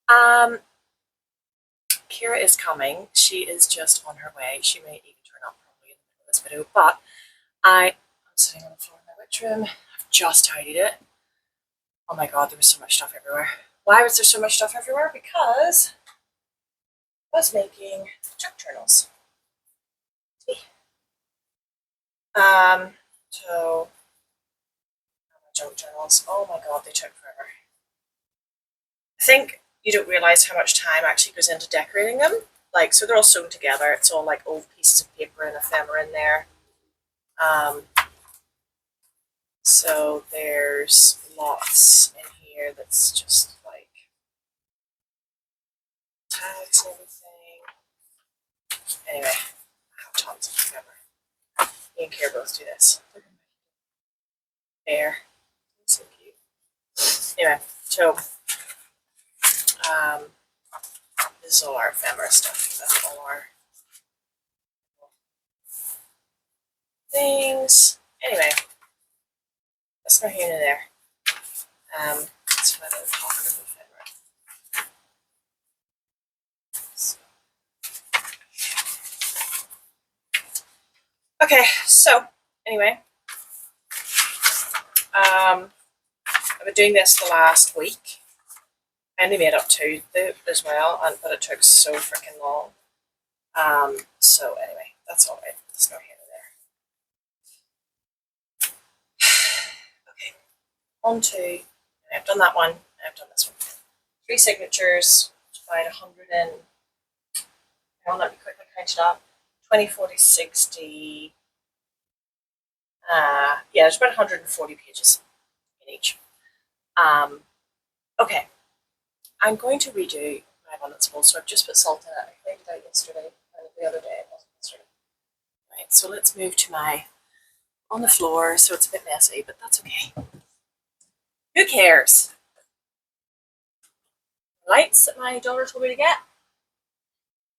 Um, Kira is coming. She is just on her way. She may even turn up probably in the middle of this video, but I'm sitting on the floor in my witch room. I've just tidied it. Oh my god, there was so much stuff everywhere. Why was there so much stuff everywhere? Because I was making junk journals. So junk journals. Oh my god, they took forever. I think you don't realize how much time actually goes into decorating them. Like, so they're all sewn together. It's all like old pieces of paper and ephemera in there. Um, so there's lots in here that's just like tags and everything. Anyway, I have tons of ephemera. Me and Kara both do this. There. So cute. Anyway, so um, this is all our ephemera stuff. That's all our things. Anyway, that's not here and there. Let's find a pocket of ephemera. So. Okay, so anyway, I've been doing this the last week. I only made up two as well, but it took so freaking long. So anyway, that's all right. There's no here or there. Okay, on to. I've done that one. I've done this one. 3 signatures. About 100 and. Hang on, let me quickly count it up. 20, 40, 60. Yeah, there's about 140 pages in each. Okay, I'm going to redo my abundance bowl. So I've just put salt in it. I cleaned it out yesterday, and the other day it wasn't yesterday. Right, so let's move to my on the floor. So it's a bit messy, but that's okay. Who cares? Lights that my daughter told me to get.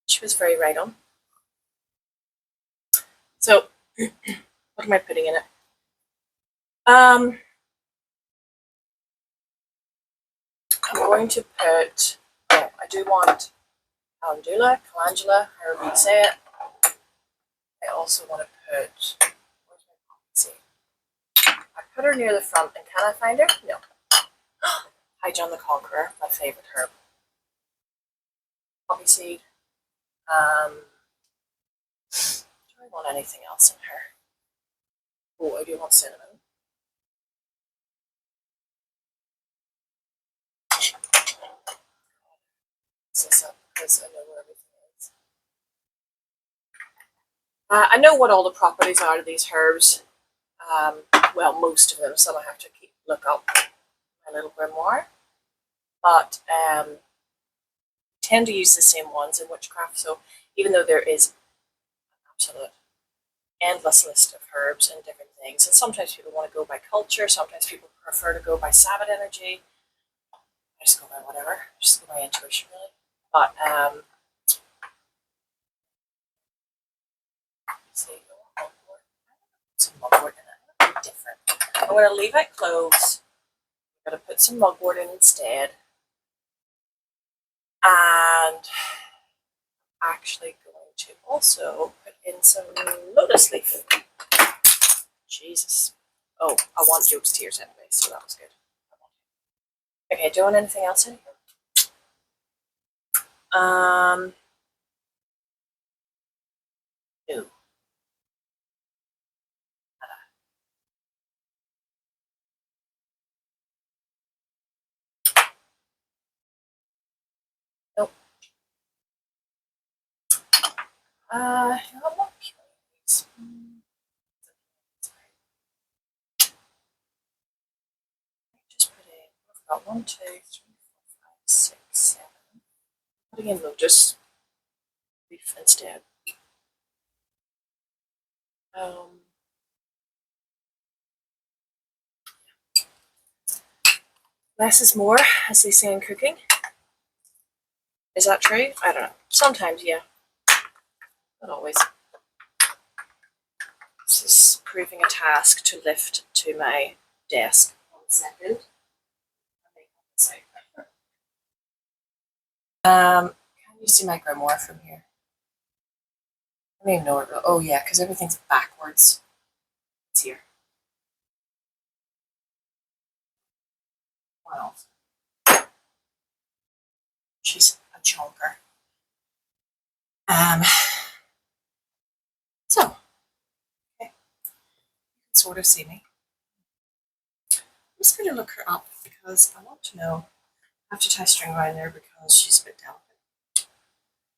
She was very right on. So, what am I putting in it? I'm going to put. Oh, I do want calendula, however you say it. I also want to put. Where's my poppy seed? I put her near the front, and can I find her? No. Hi, John the Conqueror, my favorite herb. Poppy seed. Do I want anything else in her? Oh, I do want cinnamon. This up because I know where everything is. I know what all the properties are of these herbs. Well, most of them. Some I have to look up my little grimoire, but tend to use the same ones in witchcraft. So even though there is an absolute endless list of herbs and different things, and sometimes people want to go by culture, sometimes people prefer to go by Sabbath energy. I just go by whatever, just go by intuition really. But see, some mugwort in it. Different. I'm going to leave out cloves. I'm going to put some mugwort in instead. And actually going to also put in some lotus leaf. Jesus. Oh, I want Joe's tears anyway, so that was good. Okay, do you want anything else in here? No. Nope. I'm not curious. Just put in, I've got 1, 2, 3, 4, 5, 6, 7. Putting in lotus leaf instead. Less is more, as they say in cooking. Is that true? I don't know. Sometimes, yeah. Not always. This is proving a task to lift to my desk. 1 second. Can you see my grimoire from here? I don't even know where. Oh yeah, because everything's backwards. It's here. Wow, she's a chonker. So okay, you can sort of see me. I'm just going to look her up because I want to know. I have to tie string around there because she's a bit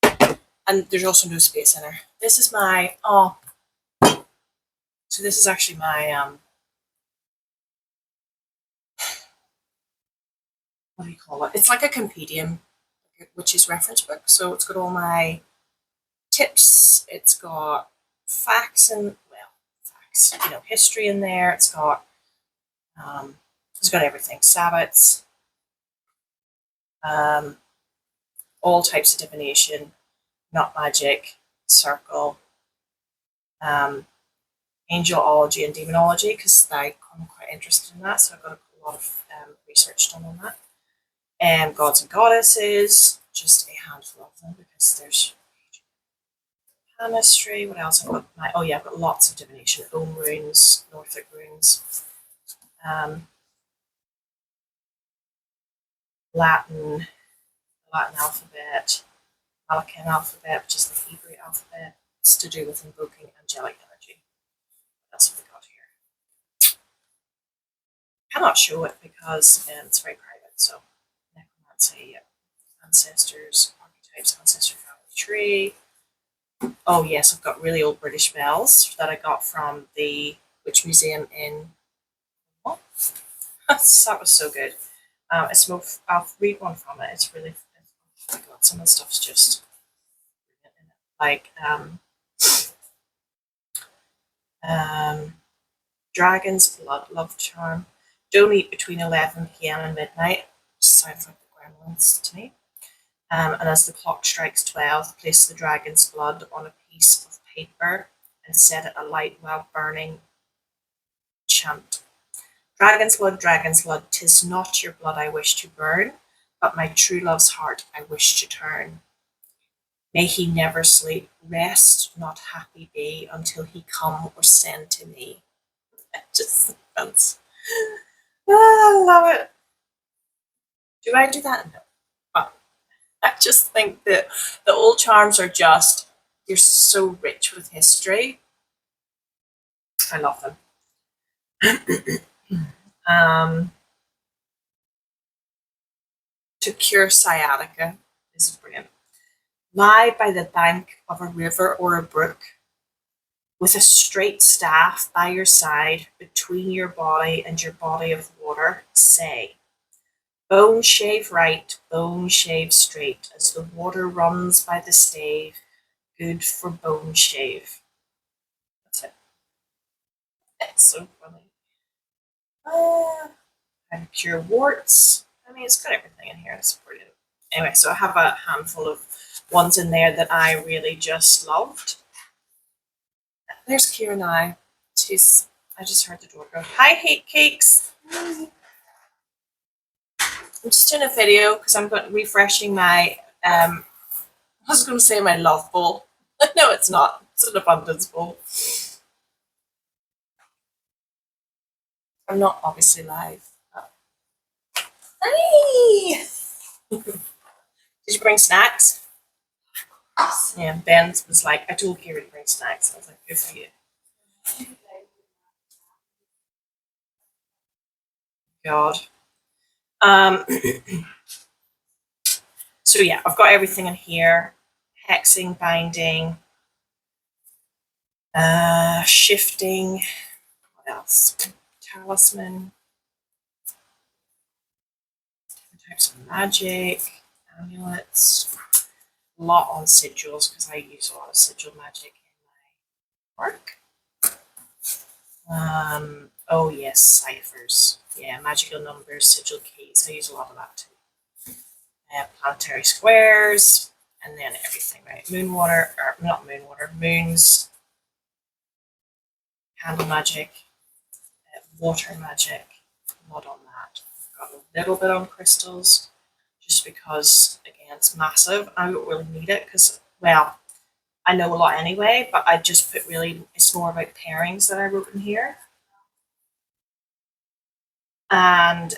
delicate. And there's also no space in her. This is my, oh, so this is actually my, what do you call it? It's like a compendium, which is reference book. So it's got all my tips. It's got facts and, well, facts, you know, history in there. It's got everything. Sabbats, all types of divination, not magic, circle, angelology and demonology, because I'm quite interested in that, so I've got a lot of research done on that. And gods and goddesses, just a handful of them, because there's palmistry. What else? I've got I've got lots of divination, Ogham runes, Norfolk runes, Latin, Latin alphabet, Malachian alphabet, which is the Hebrew alphabet. It's to do with invoking angelic energy. That's what we got here. I cannot show it because it's very private. So necromancy, ancestors, archetypes, ancestor family tree. Oh yes, I've got really old British bells that I got from the Witch Museum in. Oh, that was so good. I'll read one from it. It's really. Oh my god, some of the stuff's just like Dragon's Blood Love Charm. Don't eat between 11 p.m. and midnight. Sounds like the Gremlins to me. And as the clock strikes 12, place the dragon's blood on a piece of paper and set it alight while burning. Chant. Dragon's blood, 'tis not your blood I wish to burn, but my true love's heart I wish to turn. May he never sleep, rest, not happy be, until he come or send to me. Just that's, I love it. Do I do that? No. But I just think that the old charms are just, you're so rich with history. I love them. To cure sciatica, this is brilliant. Lie by the bank of a river or a brook with a straight staff by your side between your body and your body of water. Say, bone shave right, bone shave straight, as the water runs by the stave, good for bone shave. That's it. It's so funny. How to cure warts. I mean, it's got everything in here. It's brilliant. Anyway, so I have a handful of ones in there that I really just loved. There's Kira now. I just heard the door go. Hi, Hate Cakes. I'm just doing a video because I'm refreshing my, I was going to say my love bowl. No, it's not. It's an abundance bowl. I'm not obviously live. Hi! Did you bring snacks? Yeah, Ben was like, I told Kira to bring snacks. I was like, good for you. God. So yeah, I've got everything in here. Hexing, binding, shifting. What else? Talisman. Different types of magic. Amulets. A lot on sigils because I use a lot of sigil magic in my work. Oh yes, ciphers. Yeah, magical numbers, sigil keys. I use a lot of that too. Planetary squares, and then everything, right? Moonwater, or not moonwater, moons, candle magic, water magic, a lot on that. I've got a little bit on crystals, just because, again, it's massive. I don't really need it because, well, I know a lot anyway, but I just put really, it's more about pairings that I wrote in here. And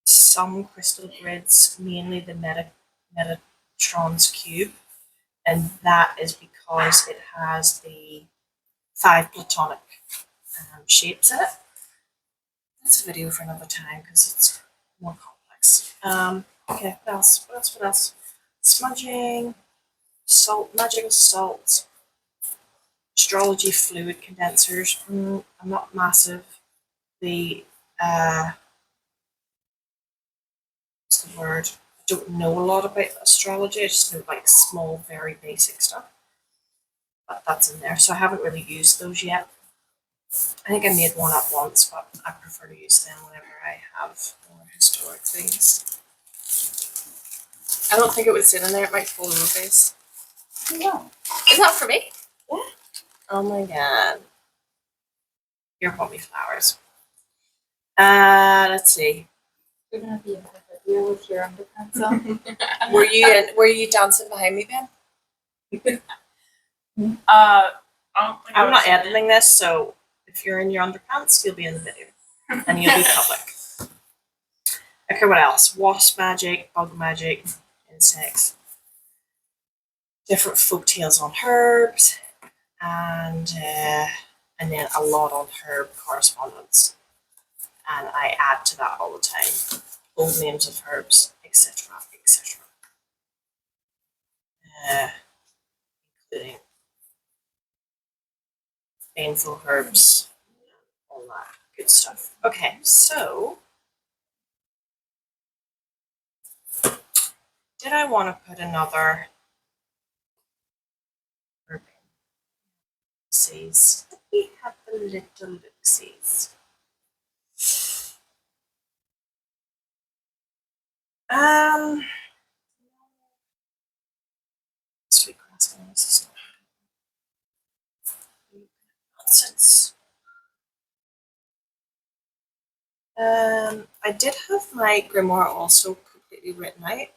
some crystal grids, mainly the Metatron's cube, and that is because it has the 5 platonic shapes in it. That's a video for another time because it's more complex. Okay, what else? What else? What else? Smudging, salt, magical salt, astrology fluid condensers. I'm not massive. The what's the word? I don't know a lot about astrology. I just know like small, very basic stuff. But that's in there. So I haven't really used those yet. I think I made one up once, but I prefer to use them whenever I have more historic things. I don't think it would sit in there. It might fall over face. No. Is that for me? Yeah. Oh my god. Here, bought me flowers. Let's see. You're gonna be in the video with your underpants on. Were you dancing behind me, Ben? I'm not editing this, so if you're in your underpants, you'll be in the video. And you'll be public. Okay, what else? Wasp magic, bug magic, insects. Different folk tales on herbs, and then a lot on herb correspondence. And I add to that all the time. Old names of herbs, etc., etc. Including painful herbs, all that good stuff. Okay, so did I want to put another herb in? Let me have a little look-sees. Sweetgrass. This is nonsense. I did have my grimoire also completely written out,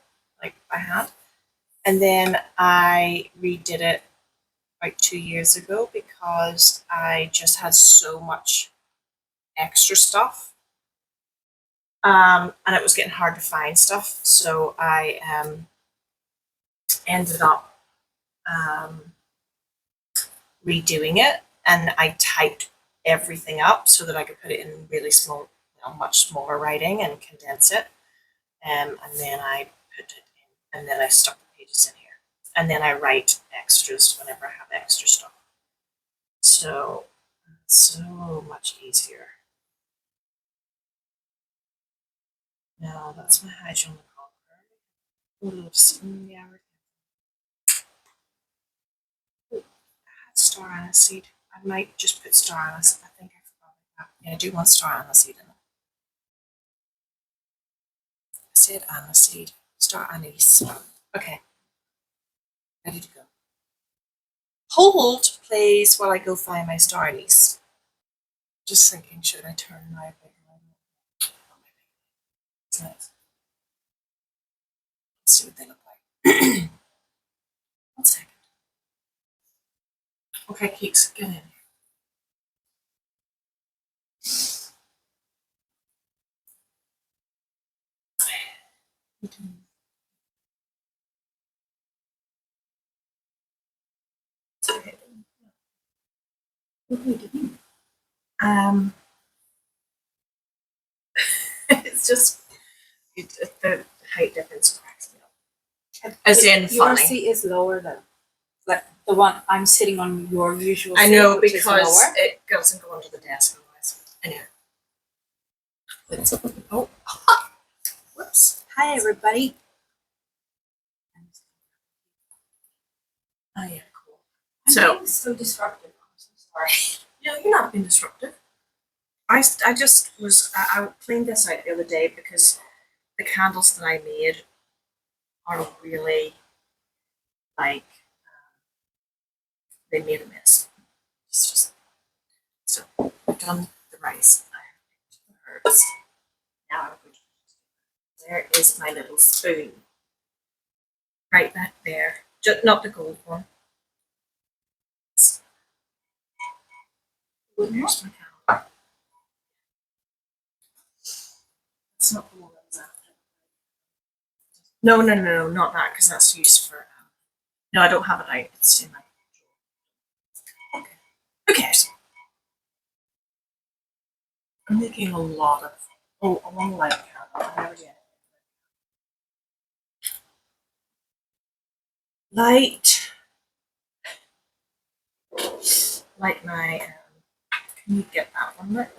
like by hand, and then I redid it about 2 years ago because I just had so much extra stuff, and it was getting hard to find stuff. So I ended up redoing it, and I typed everything up so that I could put it in really small, much smaller writing and condense it. And then I put it in, and then I stuck the pages in here, and then I write extras whenever I have extra stuff. So it's so much easier. No, that's my Hygiene Conqueror. Oops, yeah. I had star aniseed. I might just put star anise. I think I forgot about that. Yeah, I do want star aniseed in it. I said aniseed. Star anise. Okay. Ready to go. Hold, please, while I go find my star anise. Just thinking, should I turn my big one? It's nice. Let's see what they look like. 1 second. Okay, Keeks, get in. It's just the height difference cracks me up. As in Your funny. seat is lower than, like the one I'm sitting on. Your usual I seat, know which is because lower. it doesn't go under the desk otherwise. Anyway. Oh, whoops. Hi everybody. Oh yeah, cool. I'm So being so disruptive. I'm so sorry. yeah, you're not being disruptive. I just was I cleaned this out the other day because the candles that I made are really like they made a mess. It's just so I've done the rice. I have the herbs. Now I'm going to there is my little spoon. Right back there. Just not the gold one. Here's my camera. It's not the one that was after. No, not that, because that's used for. No, I don't have it out. It's in my. Okay. Who cares? I'm making a lot of. Oh, a long light camera. I never get it. Light. Light my. Can you get that one? Right?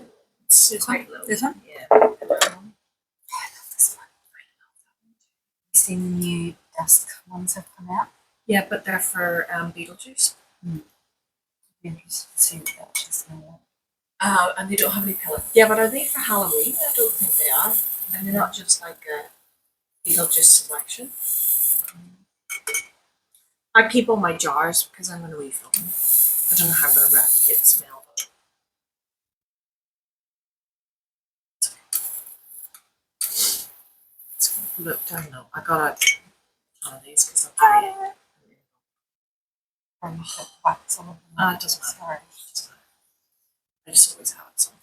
It's quite low. This one? Yeah. That one. This one. You seen the new dusk ones have come out? Yeah, but they're for Beetlejuice. Be interested to see what that is now. And they don't have any pellets. Yeah, but are they for Halloween? I don't think they are. And they're not just like a Beetlejuice selection. I keep all my jars because I'm going to refill them. I don't know how I'm going to replicate the smell. It's going to look down now. I got a ton of these because I'm very. Or you put wax on them. It doesn't matter. I just always have something.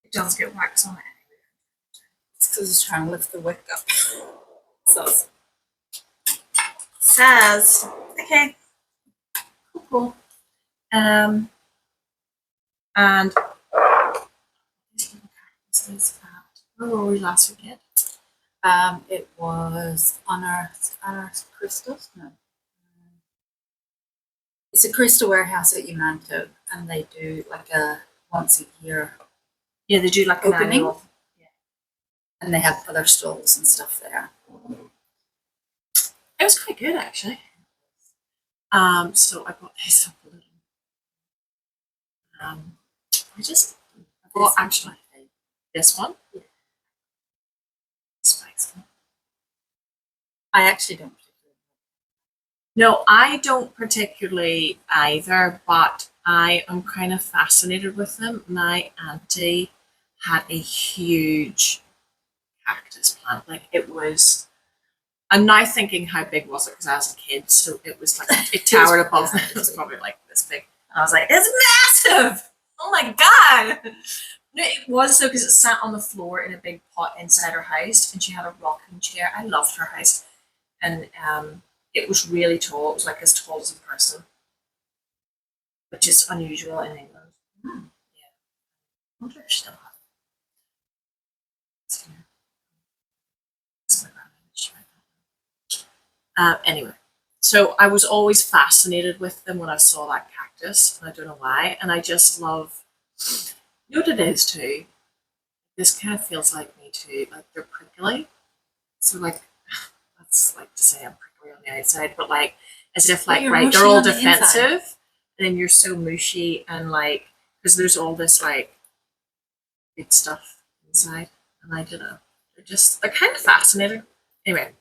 It does get wax on it anyway. It's because it's trying to lift the wick up. So Says, okay, cool. And these little cactuses at, where were we last weekend? it was Unearthed Crystals. No. It's a crystal warehouse at Umanto, and they do like a once a year Yeah, they do like an opening, annual. and they have other stalls and stuff there. It was quite good actually. So I bought this up a little. Well, actually, this one. Yeah. Spikes. I actually don't particularly. No, I don't particularly either, but I am kind of fascinated with them. My auntie had a huge cactus plant. Like it was. I'm now thinking how big was it because I was a kid, so it was like it towered above me. It was probably like this big. And I was like, it's massive! Oh my god! No, it was so because it sat on the floor in a big pot inside her house, and she had a rocking chair. I loved her house, and it was really tall. It was like as tall as a person, which is unusual in England. Yeah, I wonder if she still has it. It's my grandmother. She might have it. Anyway, so I was always fascinated with them when I saw that cactus, and I don't know why. And I just love. You know what it is too? This kind of feels like me too. Like they're prickly. So like that's like to say I'm prickly on the outside, but like as if like you're right, mushy they're all on the inside. defensive, and then you're so mushy and like because there's all this like good stuff inside, and I don't know. They're kind of fascinating. Anyway,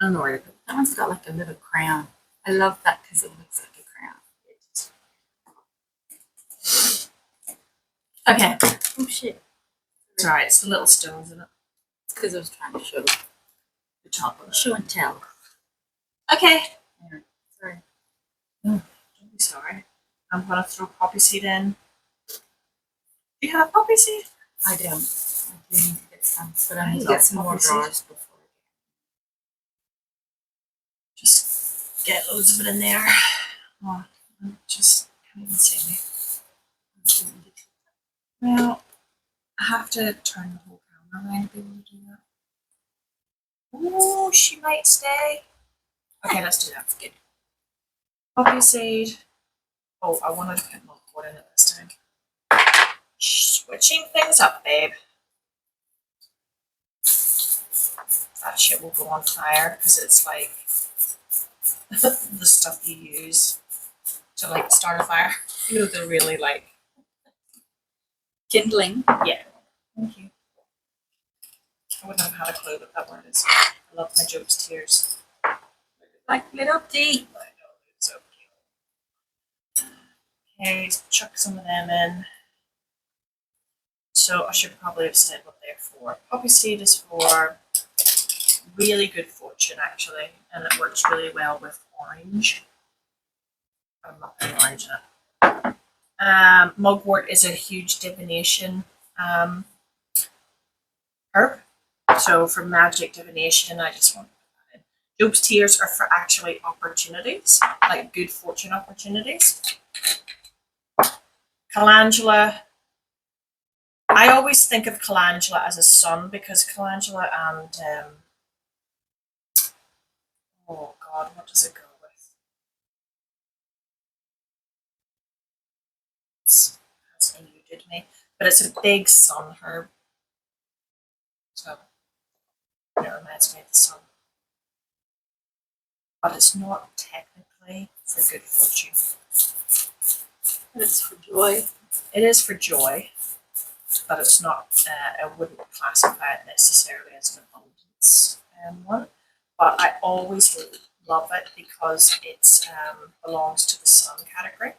I don't know where to go. That one's got like a little crown. I love that because it looks like a crown. Okay, Oh shit! sorry, it's the little stones in it. It's because I was trying to show The top of it. show and tell. Okay. Sorry. Don't be sorry. I'm gonna throw poppy seed in. Do you have poppy seed? I don't. I do need to get some, but I need to love get some more poppy seed. drawers before. Just get loads of it in there. Oh, just can't even see me. Well, I have to turn the whole camera around to be able to do that. Oh, she might stay. Okay, let's do that. Good. Poppy seed. Oh, I want to put multiple in it this time. Switching things up, babe. That shit will go on fire because it's like the stuff you use to like start a fire. You know, they're really like. Kindling. Yeah. Thank you. I wouldn't have had a clue what that word is. I love my jokes tears. Like little tea. I know, it's so cute. Okay, let's chuck some of them in. So I should probably have said what they're for. Poppy seed is for really good fortune, actually, and it works really well with orange. I'm not putting orange in it. Mugwort is a huge divination herb. So for magic divination, I just want to put that in. Job's tears are for actually opportunities, like good fortune opportunities. Calendula. I always think of calendula as a sun because calendula and oh god, what does it go with? It's eluded me, but it's a big sun herb, so it reminds me of the sun. But it's not technically for good fortune. And it's for joy. It is for joy, but it's not. I wouldn't classify it necessarily as an abundance one. But I always love it because it belongs to the sun category,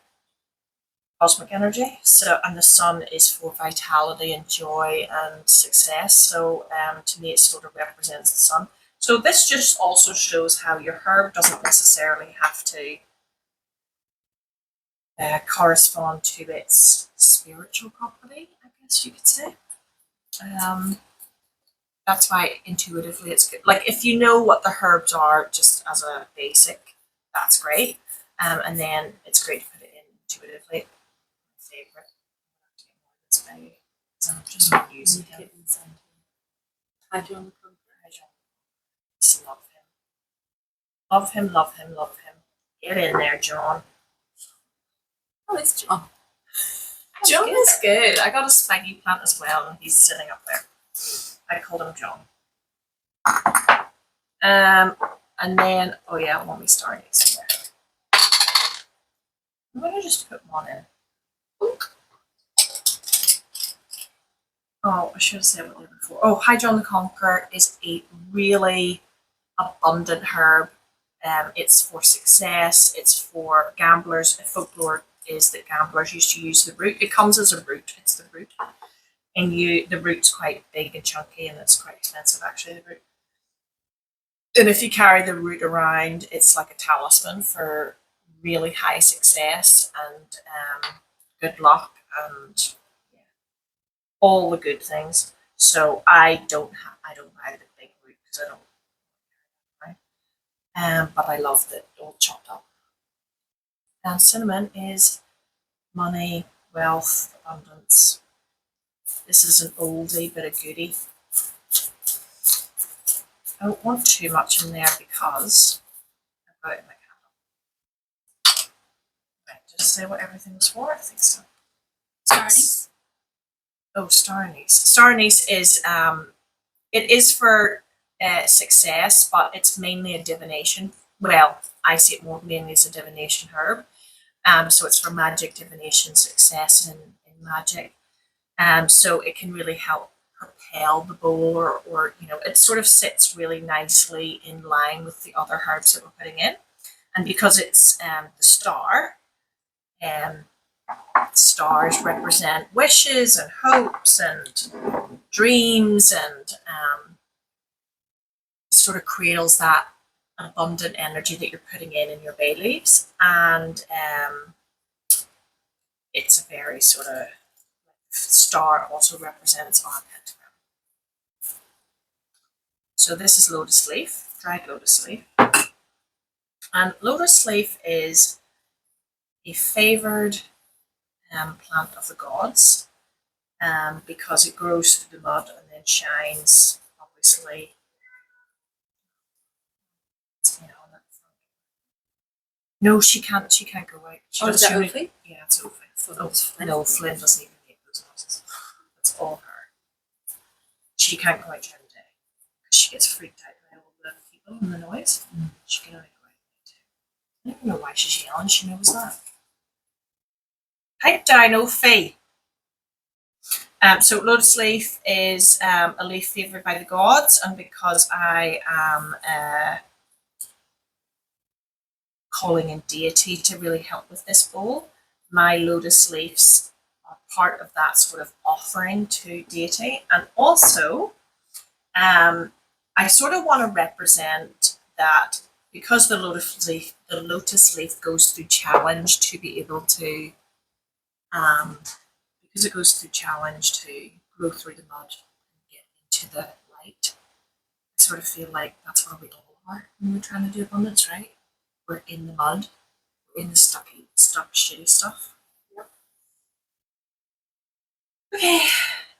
cosmic energy. So, and the sun is for vitality and joy and success. So, to me, it sort of represents the sun. So this just also shows how your herb doesn't necessarily have to correspond to its spiritual property, I guess you could say. That's why intuitively it's good. Like if you know what the herbs are just as a basic, that's great. And then it's great to put it in intuitively. My favorite. I'm just not using him. Hi, John. Just love him. Love him, love him, love him. Get in there, John. Oh, it's John. John is good. I got a spiky plant as well, and he's sitting up there. I called him John. And then, oh yeah, I want me starting in there. I'm going to just put one in. Oh, I should have said what they were before. Oh, Hydron the Conqueror is a really abundant herb. It's for success. It's for gamblers. Folklore is that gamblers used to use the root. It comes as a root. It's the root, and the root's quite big and chunky, and it's quite expensive actually. The root, and if you carry the root around, it's like a talisman for really high success and good luck and all the good things. So I don't buy the big root because I don't. But I love it all chopped up. And cinnamon is money, wealth, abundance. This is an oldie but a goodie. I don't want too much in there because I've got it in my candle. Right, just say what everything's for. I think so. Star anise. Oh, star anise. Star anise is it is for success, but it's mainly a divination. Well, I see it more mainly as a divination herb. So it's for magic, divination, success in magic. So it can really help propel the bowl, or it sort of sits really nicely in line with the other herbs that we're putting in. And because it's the star, stars represent wishes and hopes and dreams, and sort of cradles that abundant energy that you're putting in your bay leaves. And it's a very sort of star also represents our pentagram. So this is lotus leaf, dried lotus leaf. And lotus leaf is a favored plant of the gods because it grows through the mud and then shines, obviously. No, she can't go out. She Is that Ophi? Yeah, it's Ophi. No, Flynn doesn't even make those noises. That's all her. She can't go out during the day because she gets freaked out by all the people and the noise. She can only go out at night. I don't know why she's yelling. She knows that. Pipe down, Ophi. So lotus leaf is a leaf favoured by the gods, and because I am calling in deity to really help with this bowl, my lotus leaves are part of that sort of offering to deity. And also, I sort of want to represent that because the lotus leaf goes through challenge to be able to, because it goes through challenge to grow through the mud and get into the light. I sort of feel like that's where we all are when we're trying to do abundance, right? We're in the mud, we're in the stuck, shitty stuff. Yep. Okay,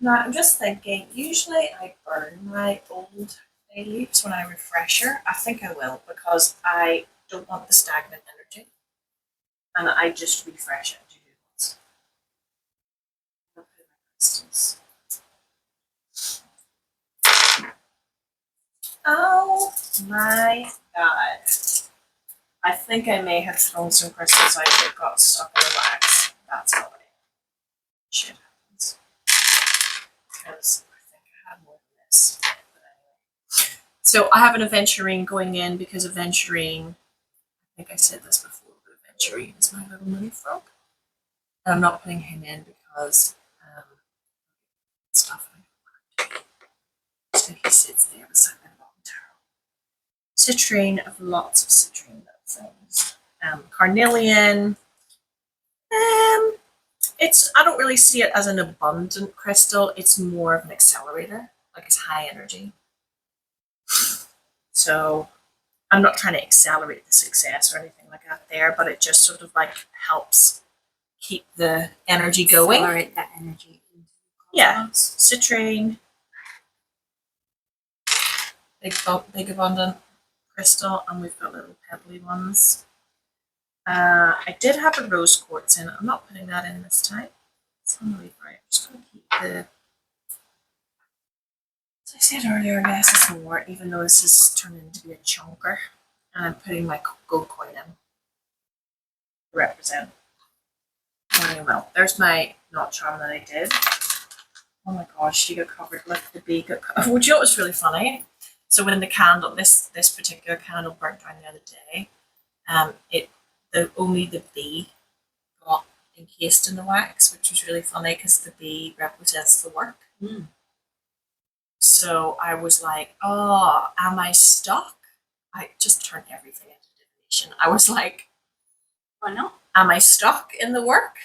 now I'm just thinking, usually I burn my old bay leaves when I refresh her. I think I will because I don't want the stagnant energy. And I just refresh it and do new ones. I'll put my crystals. Oh my god. I think I may have thrown some crystals out that got stuck in the wax. That's how shit happens. Because I think I had more than this. But anyway. So I have an aventurine going in because aventurine, I think I said this before, but aventurine is my little mini frog. And I'm not putting him in because stuff. So he sits there beside my bottom tarot. Citrine of lots of citrine things. Carnelian. I don't really see it as an abundant crystal. It's more of an accelerator, like it's high energy. So I'm not trying to accelerate the success or anything like that there, but it just sort of like helps keep the energy going. Accelerate that energy. Yeah, citrine. Big abundant crystal, and we've got little pebbly ones. I did have a rose quartz in. I'm not putting that in this time. It's on the leaf, right? I'm just going to keep the. As I said earlier, less is more, even though this is turning into be a chunker. And I'm putting my gold coin in to represent. Well, there's my knot charm that I did. Oh my gosh, she got covered. Look, the bee got covered. Would you know what's really funny? So when the candle, this particular candle burnt down the other day, only the bee got encased in the wax, which was really funny because the bee represents the work. Mm. So I was like, oh, am I stuck? I just turned everything into divination. I was like, Why not? am I stuck in the work?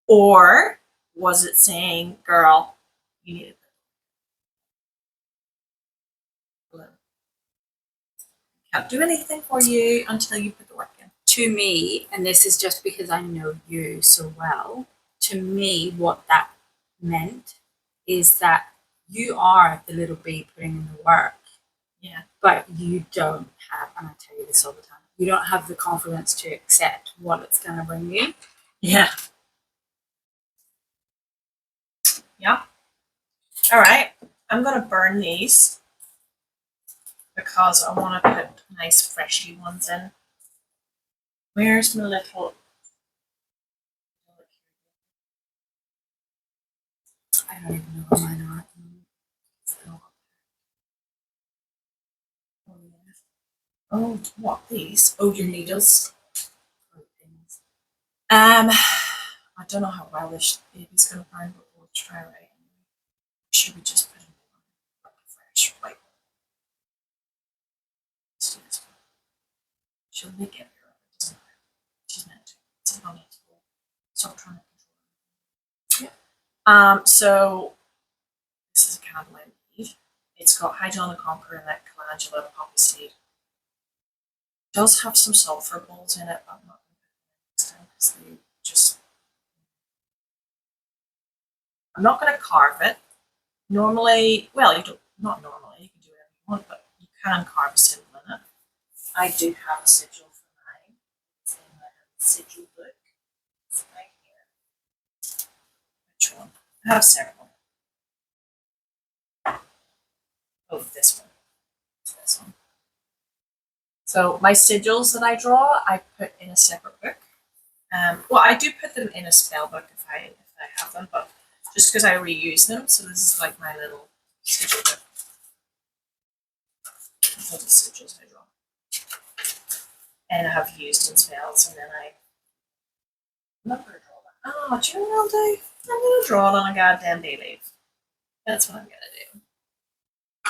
Or was it saying, girl, you need it? Can't do anything for you until you put the work in. To me, and this is just because I know you so well, to me, what that meant is that you are the little bee putting in the work. Yeah. But you don't have, and I tell you this all the time, you don't have the confidence to accept what it's going to bring you. Yeah. Yeah. All right. I'm going to burn these because I want to put nice freshy ones in. Where's my little... I don't even know where mine are at the moment. So, Oh, what, these? Oh, your needles. things. I don't know how well this baby's going to burn, but we'll try right. Should we just put in one fresh white? Let's do this one. She'll make it. Doesn't matter. She's meant to. It's a bunny. Stop trying to control her. So this is a candle I need. It's got Hydrona Conqueror and Calendula Poppy Seed. It does have some sulfur balls in it, but I'm not going to put them in this time because they just. I'm not going to carve it. Normally, well, you don't. Not normally. You can do whatever you want, but you can carve a symbol in it. I do have a sigil for mine. It's in my sigil book. It's right here. Which one? I have several. Oh, this one. This one. So my sigils that I draw, I put in a separate book. Well, I do put them in a spell book if I have them, but just because I reuse them. So this is like my little sigil book. All the sigils I draw, and I have used in spells, and then I remember to draw that. Oh, do you know what I'll do? I'm gonna draw it on a goddamn bay leaf. That's what I'm gonna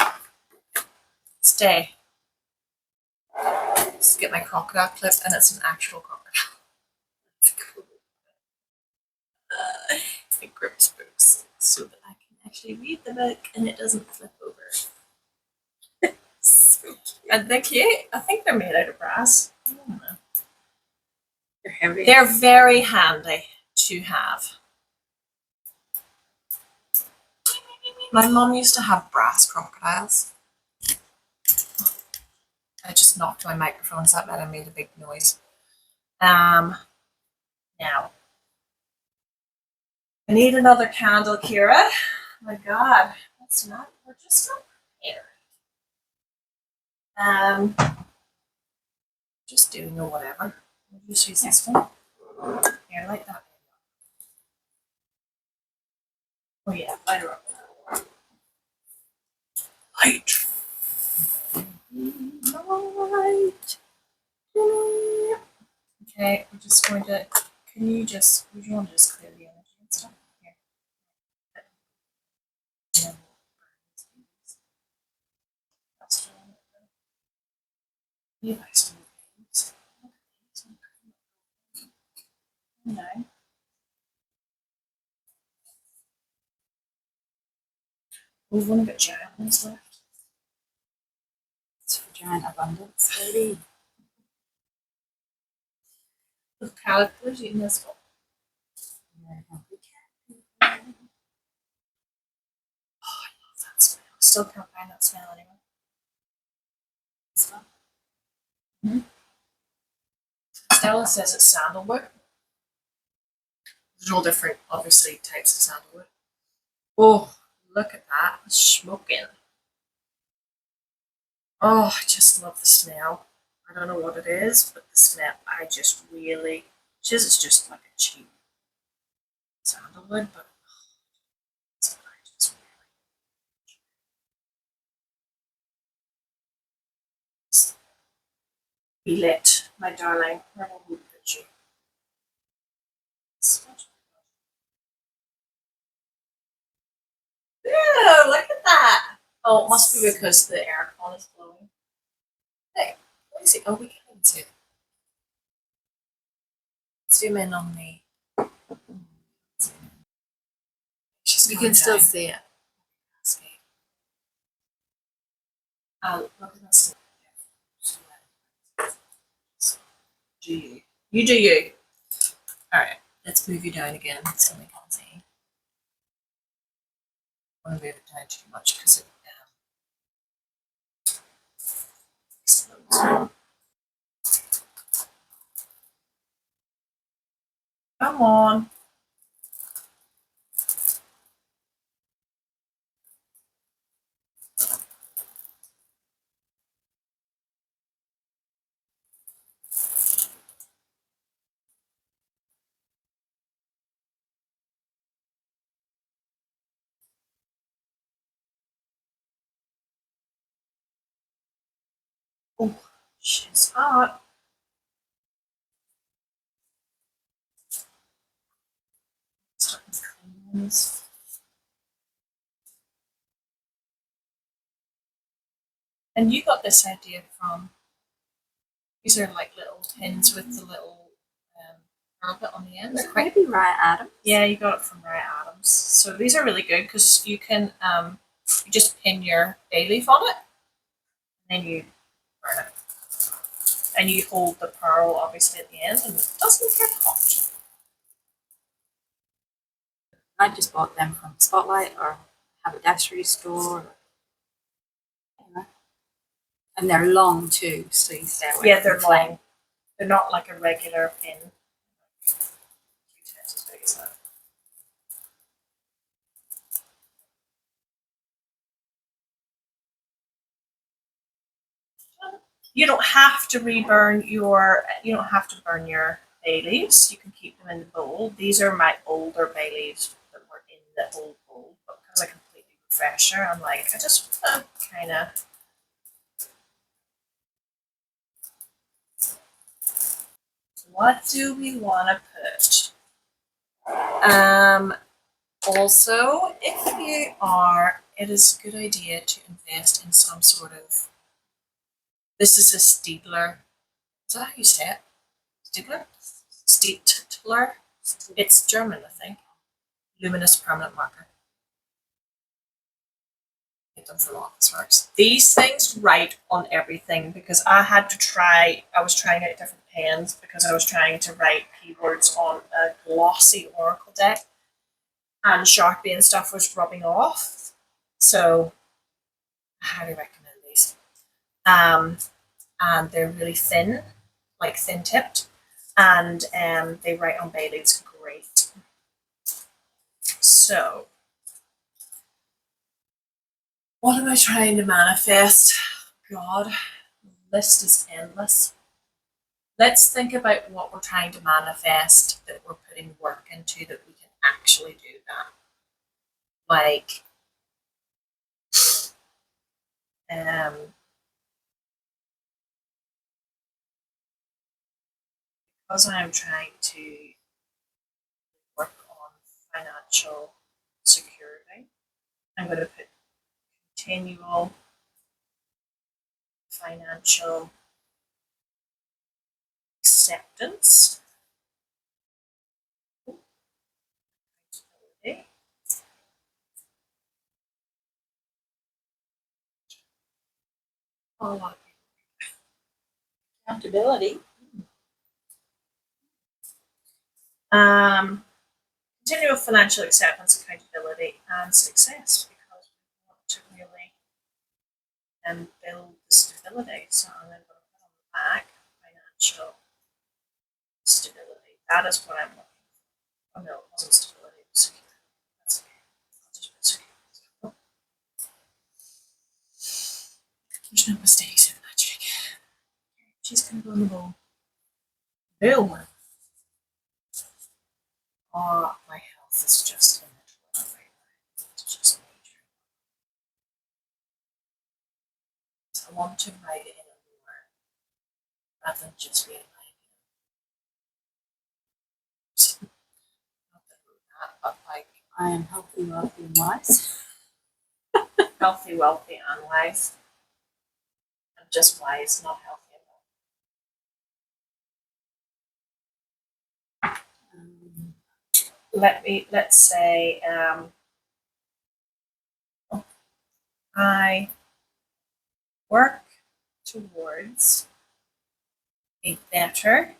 do. Stay. Just get my crocodile clip, and it's an actual crocodile. It's cool. It grips books so that I can actually read the book and it doesn't flip over. So cute. And they're cute. I think they're made out of brass. I don't know. They're heavy. They're very handy to have. My mum used to have brass crocodiles. I just knocked my microphone so that I made a big noise. Now, I need another candle, Kira. Oh my God, that's not. We're just not prepared. Just doing or whatever. We'll just use this one. Here, like that. Oh yeah, lighter up. Light. Light. Okay, we're just going to. Would you want to just clear the energy and stuff? Here. And then we'll burn these. That's still on it. You guys still these. No. We've only got giant ones left. It's for giant abundance, baby. Look, Calico's eating this one. That smell. Still can't find that smell anymore. This one. Stella says it's sandalwood. There's all different, obviously, types of sandalwood. Oh, look at that. It's smoking. Oh, I just love the smell. I don't know what it is, but the smell, I just really, it's just like a cheap sandalwood, but it's just really be lit, my darling. Where will we put you? Ew, look at that. Oh, it must be because the aircon is blowing. Hey, what is it? Oh, we can't even see it. Zoom in on me. You can still see it. Look at this. Do you? You do you. Alright, let's move you down again so we can't see. I want to move it down too much because it explodes. Come on. Oh, she's hot. And you got this idea from, these are like little pins with the little pearl bit on the end. They're quite, Maybe Ryan Adams. yeah, you got it from Ryan Adams. So these are really good because you can you just pin your bay leaf on it and then you burn it. And you hold the pearl obviously at the end and it doesn't get hot. I just bought them from Spotlight or Haberdashery store. And they're long too, so you stay away. Yeah, they're long. They're not like a regular pin. 2 times as big as that. You don't have to burn your bay leaves. You can keep them in the bowl. These are my older bay leaves that were in the old bowl, but because I completely refresher, I'm like, I just want to kind of. What do we want to put? Also, if you are, it is a good idea to invest in some sort of. This is a Stiedler. Is that how you say it? Stiegler? Stiegler? It's German, I think. Luminous permanent marker. Get them from Office Works. These things write on everything because I was trying out different pens because I was trying to write keywords on a glossy Oracle deck and Sharpie and stuff was rubbing off. So I highly recommend these. And they're really thin, like thin tipped, and they write on bay leaves great. So, what am I trying to manifest? God, the list is endless. Let's think about what we're trying to manifest that we're putting work into that we can actually do that. Like, because I'm trying to work on financial security, I'm going to put continual financial acceptance. Okay. Oh, Accountability. Continual financial acceptance, accountability, and success because we want to really build the stability. So I'm going to put on the back financial stability. That is what I'm looking for. Oh no, it wasn't stability, it was security. That's okay. I'll just put security. There's no mistakes in magic. She's going to go in the bowl. Boom. Oh, my health is just in the toilet right now. It's just major. So I want to write it in a more rather than just being like, not that I wrote that, but like I am healthy, wealthy, and wise. healthy, wealthy, and wise. And just wise, not healthy and let's say I work towards a better,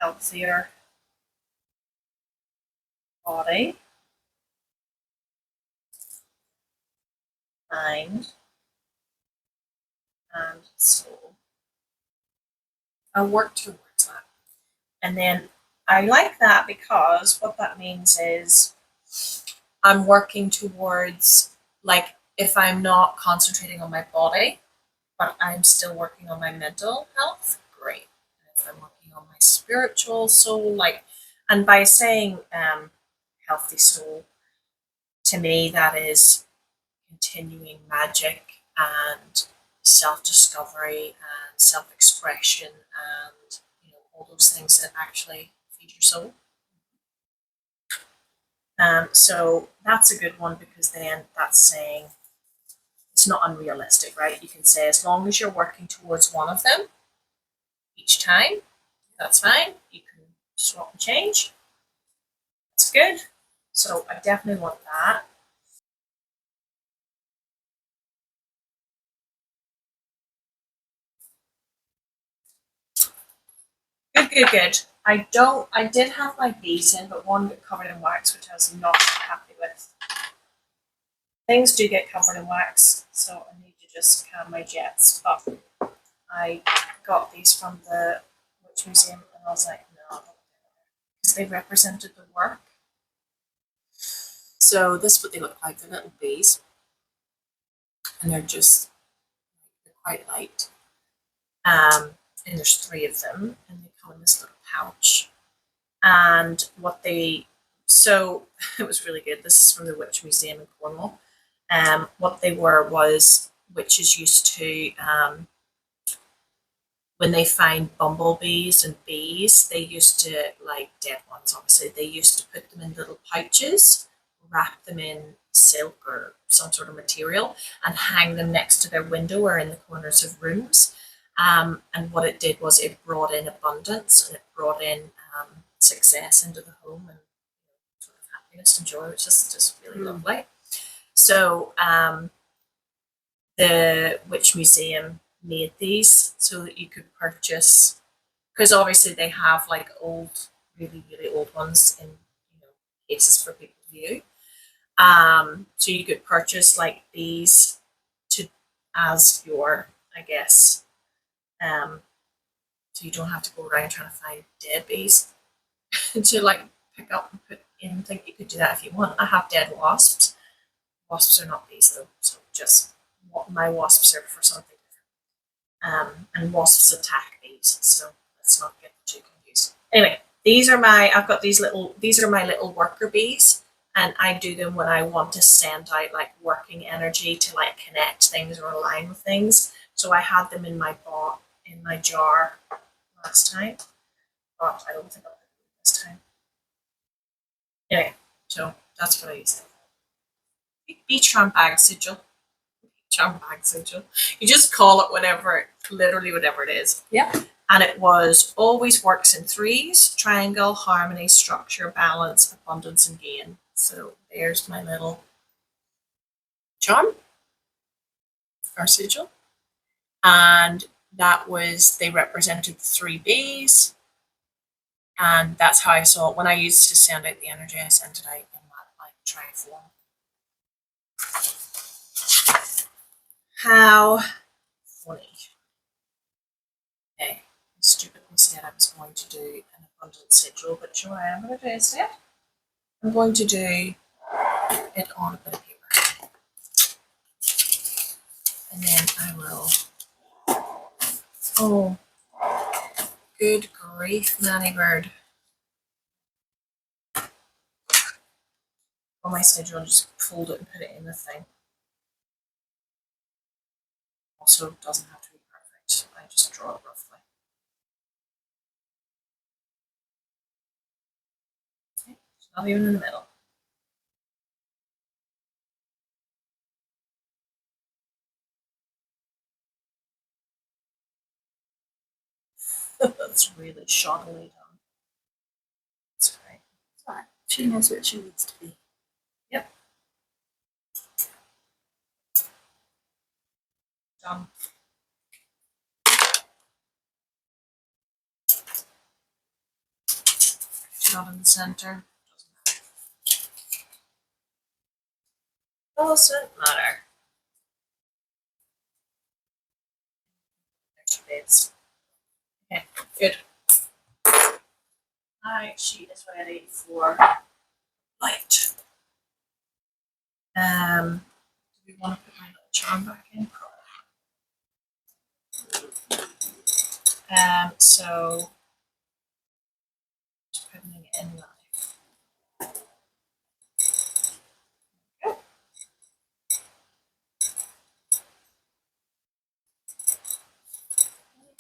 healthier body, mind, and soul. I work towards that. And then I like that because what that means is I'm working towards, like, if I'm not concentrating on my body, but I'm still working on my mental health, great. And if I'm working on my spiritual soul, like, and by saying healthy soul, to me, that is continuing magic and self-discovery and self-expression and all those things that actually feed your soul. So that's a good one because then that's saying it's not unrealistic, right? You can say as long as you're working towards one of them each time, that's fine. You can swap and change. That's good. So I definitely want that. Good, good, good. I did have my bees in, but one got covered in wax, which I was not happy with. Things do get covered in wax, so I need to just calm my jets. But I got these from the Witch Museum, and I was like, no, because they represented the work. So this is what they look like. They're little bees, and they're quite light. And there's 3 of them, and they come in this little pouch. And so it was really good. This is from the Witch Museum in Cornwall. What they were was witches used to when they find bumblebees and bees, they used to, like dead ones obviously, they used to put them in little pouches, wrap them in silk or some sort of material, and hang them next to their window or in the corners of rooms. And what it did was it brought in abundance, and it brought in success into the home, and sort of happiness and joy, which is just really lovely. So the Witch Museum made these so that you could purchase, because obviously they have like old, really, really old ones in cases for people to view. So you could purchase like these to as your, I guess, so you don't have to go around trying to find dead bees to like pick up and put in. I think you could do that if you want. I have dead wasps. Wasps are not bees though, so just my wasps are for something different. And wasps attack bees, so let's not get too confused. Anyway, I've got these are my little worker bees, and I do them when I want to send out like working energy to like connect things or align with things. So I had them in my jar last time, but I don't think I'll put them this time. Anyway, so that's what I use. Beach bag sigil. Bag sigil. You just call it whatever, literally whatever it is. Yeah. And it was always works in threes: triangle, harmony, structure, balance, abundance, and gain. So there's my little charm, or sigil. And that was, they represented the 3 Bs. And that's how I saw it. When I used to send out the energy, I sent it out in that like triform. How funny. Okay, I stupidly said I was going to do an abundance sigil, but you know what I am going to do instead? I'm going to do it on a bit of paper. And then I will, oh, good grief, Nanny Bird. On my sigil and just fold it and put it in the thing. Also, doesn't have to be perfect. I just draw it roughly. Okay, it's not even in the middle. That's really shoddily done. That's great. Right. She knows what she needs to be. Yep. Done. Not in the center. Doesn't matter. Extra bits. Okay, good. Alright, she is ready for light. Do we want to put my little charm back in? So just putting it in live. Okay.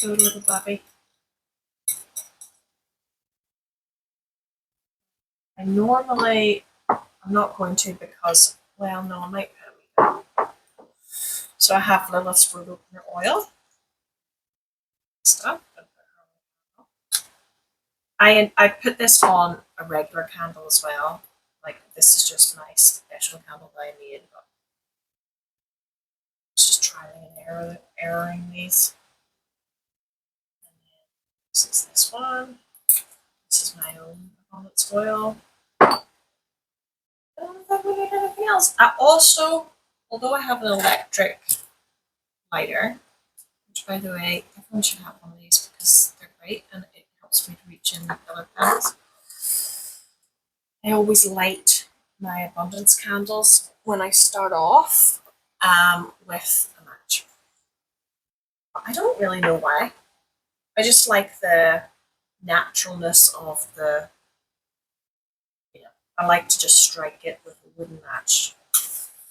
Go, little Bobby. I'm not going to, because, well, no, I might put a wee bit. So I have Lilith's Root Opener Oil. Stuff. I put this on a regular candle as well. Like, this is just my special candle that I made, but it's just trialing and erroring these. And then this is this one. This is my own abundance oil. I don't know if I really need anything else. I also, although I have an electric lighter, which by the way, everyone should have one of these because they're great and it helps me to reach in the color palettes. I always light my abundance candles when I start off with a match. I don't really know why. I just like the naturalness of the, I like to just strike it with a wooden match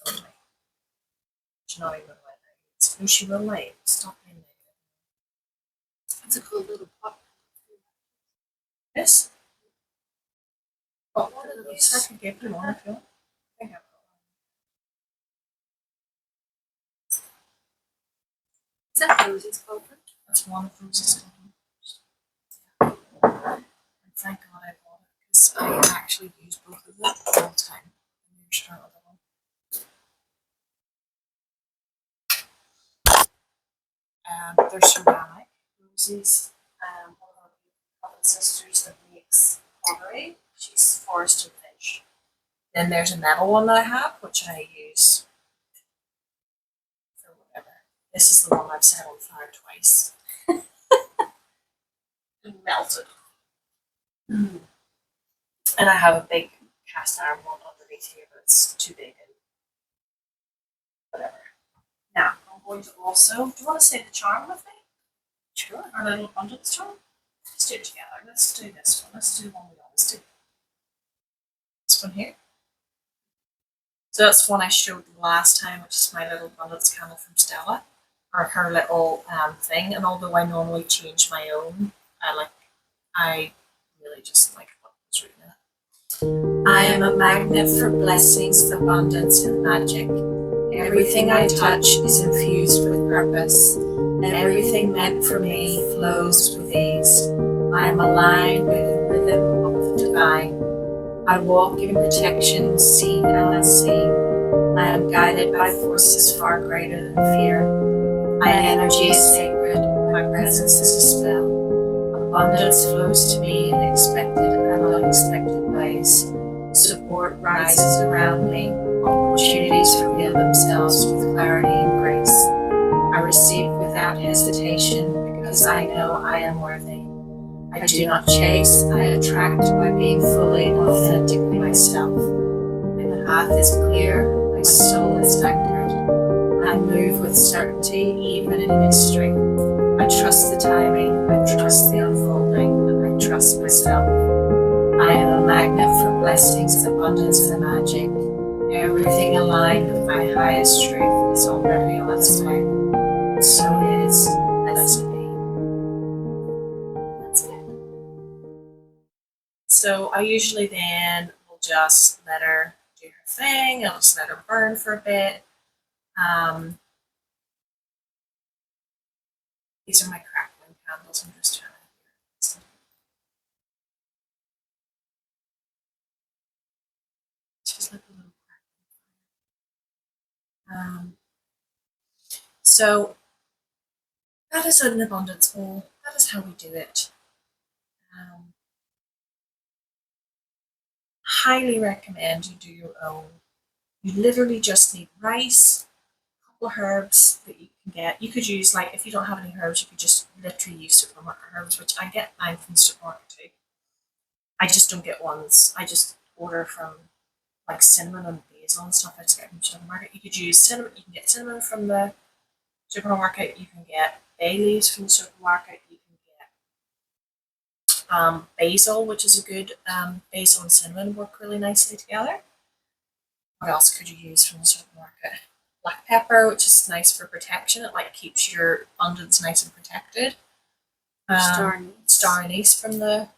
only. She's not even light. No, she will light. Stop being negative. It's a cool little pot. This? Oh, What are I these? can give them on if you want. I think I've got Is that Rosie's cauldron? one. That's one of Rose's candles. And thank God I bought it because I actually use both of them all the time. And there's her other one. There's ceramic. Rosie's one of our couple sisters that makes pottery. She's Forest and Finch. Then there's a metal one that I have, which I use for whatever. This is the one I've set on fire twice. And melted. And I have a big cast iron one underneath here, but it's too big and whatever. Now, I'm going to also, do you want to say the charm with me? Sure. Our little abundance charm? Let's do it together. Let's do this one. Let's do the one we always do. This one here. So that's one I showed last time, which is my little abundance candle from Stella, or her little thing. And although I normally change my own, I really just like what was written in it. I am a magnet for blessings, abundance, and magic. Everything I touch is infused with purpose, and everything meant for me flows with ease. I am aligned with the rhythm of the divine. I walk in protection, seen and unseen. I am guided by forces far greater than fear. My energy is sacred. My presence is a spell. Abundance flows to me in expected and unexpected ways. Support rises around me. Opportunities reveal themselves with clarity and grace. I receive without hesitation because I know I am worthy. I do not chase, I attract by being fully and authentically myself. My path is clear, my soul is vectored. I move with certainty, even in mystery. I trust the timing, I trust the unfolding, and I trust myself. I am a magnet for blessings, abundance, and magic. Everything aligned with my highest truth is already on its way. And so it is, blessed be. That's it. So I usually then will just let her do her thing. I'll just let her burn for a bit. These are my crackling candles. I'm just trying to. Just like a little crackling. So that is an abundance bowl. That is how we do it. Highly recommend you do your own. You literally just need rice, a couple of herbs that you can get. You could use, like, if you don't have any herbs, you could just literally use supermarket herbs, which I get mine from the supermarket too. I just don't get ones. I just order from like cinnamon and basil and stuff. I just get from the supermarket. You could use cinnamon. You can get cinnamon from the supermarket. You can get bay leaves from the supermarket. You can get basil, which is a good basil and cinnamon work really nicely together. What else could you use from the supermarket? Black pepper, which is nice for protection. It like keeps your abundance nice and protected. Star anise from the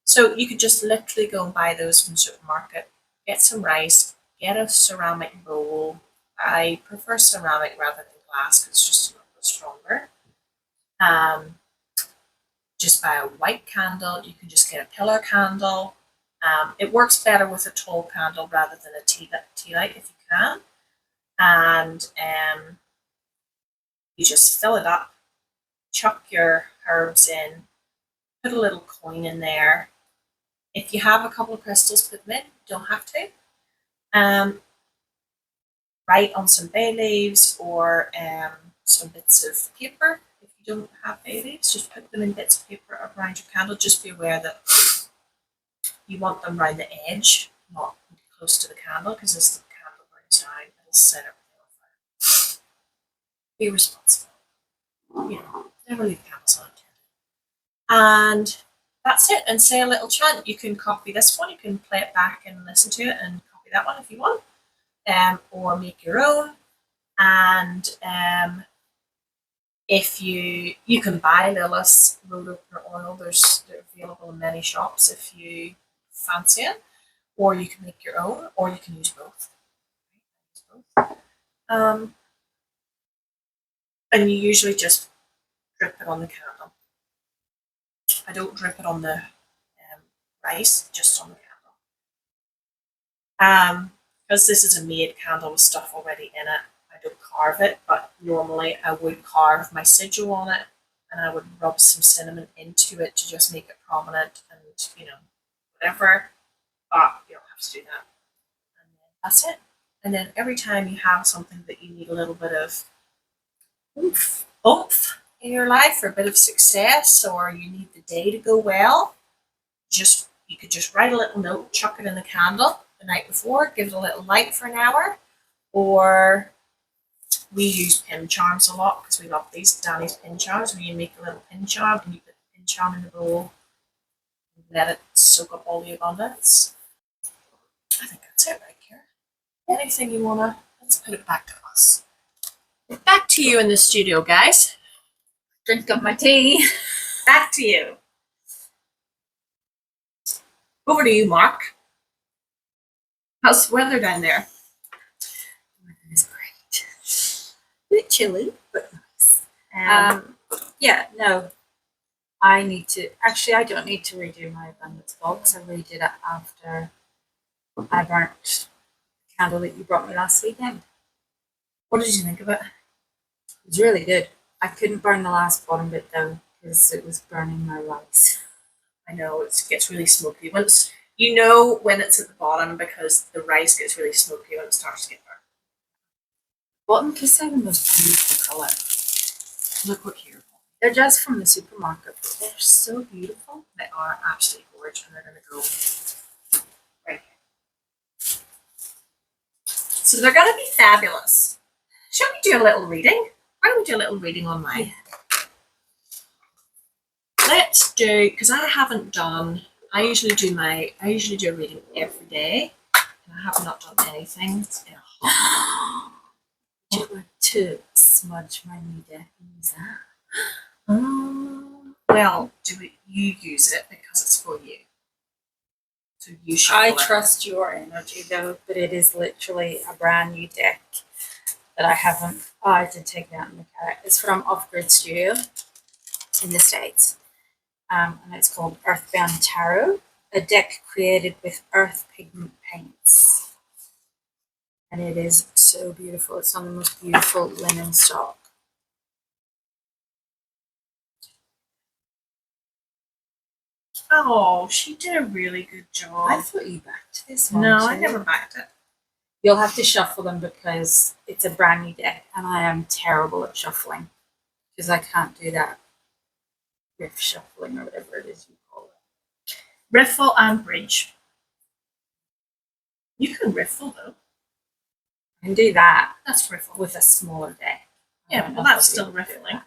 So you could just literally go and buy those from the supermarket. Get some rice. Get a ceramic bowl. I prefer ceramic rather than glass because it's just a little bit stronger. Just buy a white candle. You can just get a pillar candle. It works better with a tall candle rather than a tea light if you can. And you just fill it up, chuck your herbs in, put a little coin in there. If you have a couple of crystals, put them in. Don't have to. Write on some bay leaves or some bits of paper. If you don't have bay leaves, just put them in bits of paper around your candle. Just be aware that you want them around the edge, not close to the candle, because as the candle burns down, it'll set everything on fire. Be responsible. Never leave candles unattended. And that's it. And say a little chant. You can copy this one. You can play it back and listen to it and copy that one if you want. Or make your own. And if you can buy Lilis road opener oil, they're available in many shops if you fancy it, or you can make your own, or you can use both. Um, and you usually just drip it on the candle. I don't drip it on the rice, just on the candle. Because this is a made candle with stuff already in it, I don't carve it, but normally I would carve my sigil on it, and I would rub some cinnamon into it to just make it prominent and, whatever. But you don't have to do that. And then that's it. And then every time you have something that you need a little bit of oomph in your life, or a bit of success, or you need the day to go well, you could just write a little note, chuck it in the candle the night before, give it a little light for an hour. Or we use pin charms a lot because we love these Danny's pin charms, where you make a little pin charm and you put the pin charm in the bowl and let it soak up all the abundance. I think that's it right here. Anything you wanna, let's put it back to us. Back to you in the studio, guys. Drink up my tea. Back to you. Over to you, Mark. How's the weather down there? It's great. A bit chilly, but nice. Yeah, no. I don't need to redo my abundance box. I redid it after I burnt the candle that you brought me last weekend. What did you think of it? It was really good. I couldn't burn the last bottom bit though, because it was burning my rice. I know it gets really smoky. Once you know when it's at the bottom, because the rice gets really smoky when it starts to get burnt. Bottom kiss are the most beautiful colour. Look what here. They're just from the supermarket, but they're so beautiful. They are absolutely gorgeous, and they're going to go right here. So they're going to be fabulous. Shall we do a little reading? Why don't we do a little reading on mine? Yeah. Let's do, because I haven't done, I usually do a reading every day, and I have not done anything in a hot Do you want to smudge my new deck and use that? Well, you use it because it's for you. So you should. I trust your energy though, but it is literally a brand new deck that I haven't. Oh, I did take it out and look at it. It's from Off Grid Studio in the States, and it's called Earthbound Tarot, a deck created with earth pigment paints, and it is so beautiful. It's on the most beautiful linen stock. Oh, she did a really good job. I thought you backed this one. No, too. I never backed it. You'll have to shuffle them because it's a brand new deck, and I am terrible at shuffling because I can't do that riff shuffling or whatever it is you call it. Riffle and bridge. You can riffle though. I can do that. That's riffle with a smaller deck. Yeah, well, that's still riffling.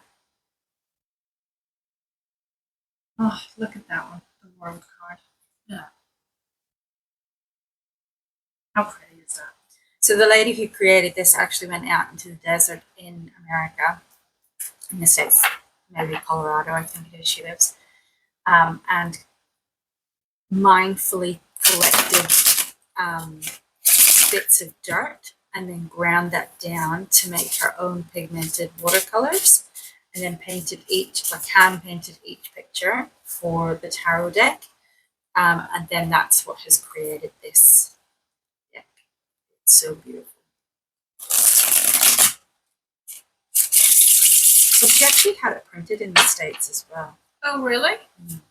Oh, look at that one, the world card. Yeah. How pretty is that? So the lady who created this actually went out into the desert in America, in the States, maybe Colorado, I think it is she lives, and mindfully collected bits of dirt and then ground that down to make her own pigmented watercolors, and then hand painted each picture for the tarot deck, and then that's what has created this deck. It's so beautiful. So she actually had it printed in the States as well. Oh, really? Mm.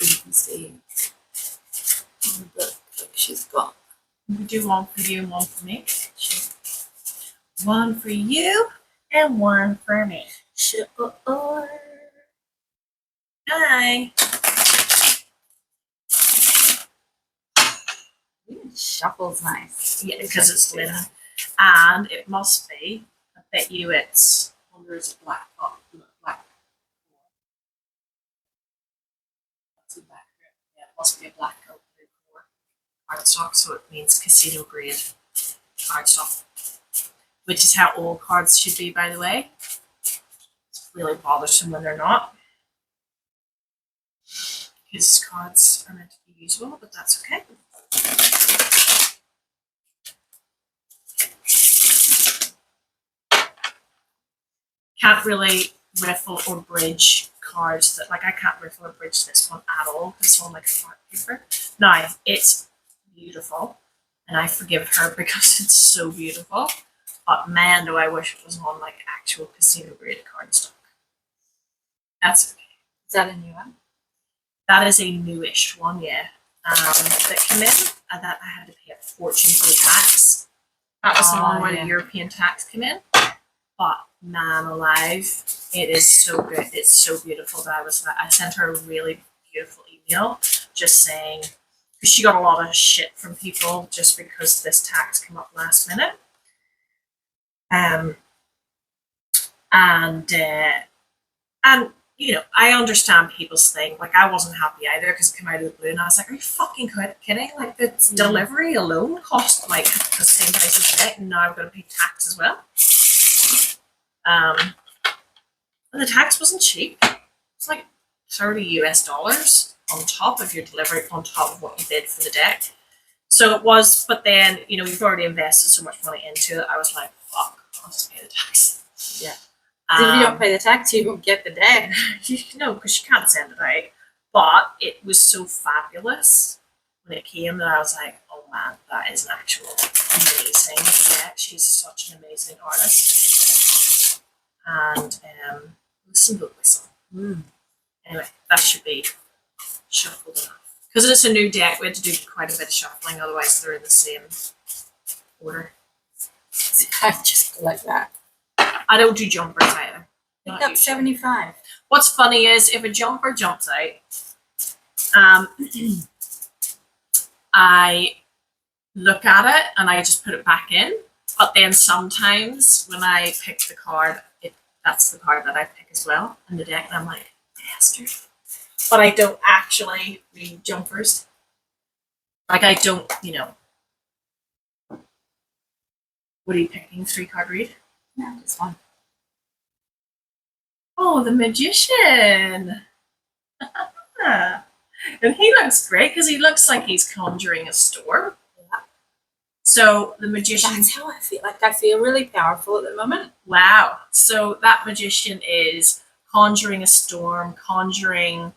You can see on the book that she's got. We do one for you and one for me. Sure. One for you and one for me. Sure. Hi. Shuffle's nice. Yeah, because it's linen. And it must be, I bet you it's, there's a black. That's a black. Yeah, it must be a black or blue core cardstock, so it means casino grade cardstock. which is how all cards should be, by the way. It's really bothersome when they're not. Because cards are meant to be usable, but that's okay. Can't really riffle or bridge cards that, like, I can't riffle or bridge this one at all. It's on like a art paper. Now, it's beautiful, and I forgive her because it's so beautiful. But man, do I wish it was on like actual casino grade cardstock. That's okay. Is that a new one? That is a newish one, yeah. That came in, and that I had to pay a fortune for the tax. That was the one where the European tax came in. But man alive, it is so good. It's so beautiful that I sent her a really beautiful email just saying, because she got a lot of shit from people just because this tax came up last minute. And you know, I understand people's thing. Like, I wasn't happy either because it came out of the blue, and I was like, "Are you fucking kidding? Like, the delivery alone cost like the same price as today, and now I'm going to pay tax as well." And the tax wasn't cheap. It's like $30 on top of your delivery, on top of what you bid for the deck. So it was, but then, you know, you've already invested so much money into it. I was like, fuck, I'll just pay the tax. Yeah. If you don't pay the tax, you won't get the deck. No, because you can't send it out. But it was so fabulous when it came that I was like, oh man, that is an actual amazing deck. She's such an amazing artist. And listen to the whistle. Anyway, that should be shuffled enough. Because it's a new deck, we had to do quite a bit of shuffling, otherwise they're in the same order. I just like that. I don't do jumpers either. I think that's 75. What's funny is if a jumper jumps out, I look at it and I just put it back in. But then sometimes when I pick the card, that's the card that I pick as well in the deck, and I'm like, bastard. But I don't actually read jumpers. Like, I don't, you know. What are you picking? 3-card read? No, just one. Oh, the Magician. And he looks great because he looks like he's conjuring a storm. Yeah. So the Magician. That's how I feel. Like, I feel really powerful at the moment. Wow. So that Magician is conjuring a storm, conjuring.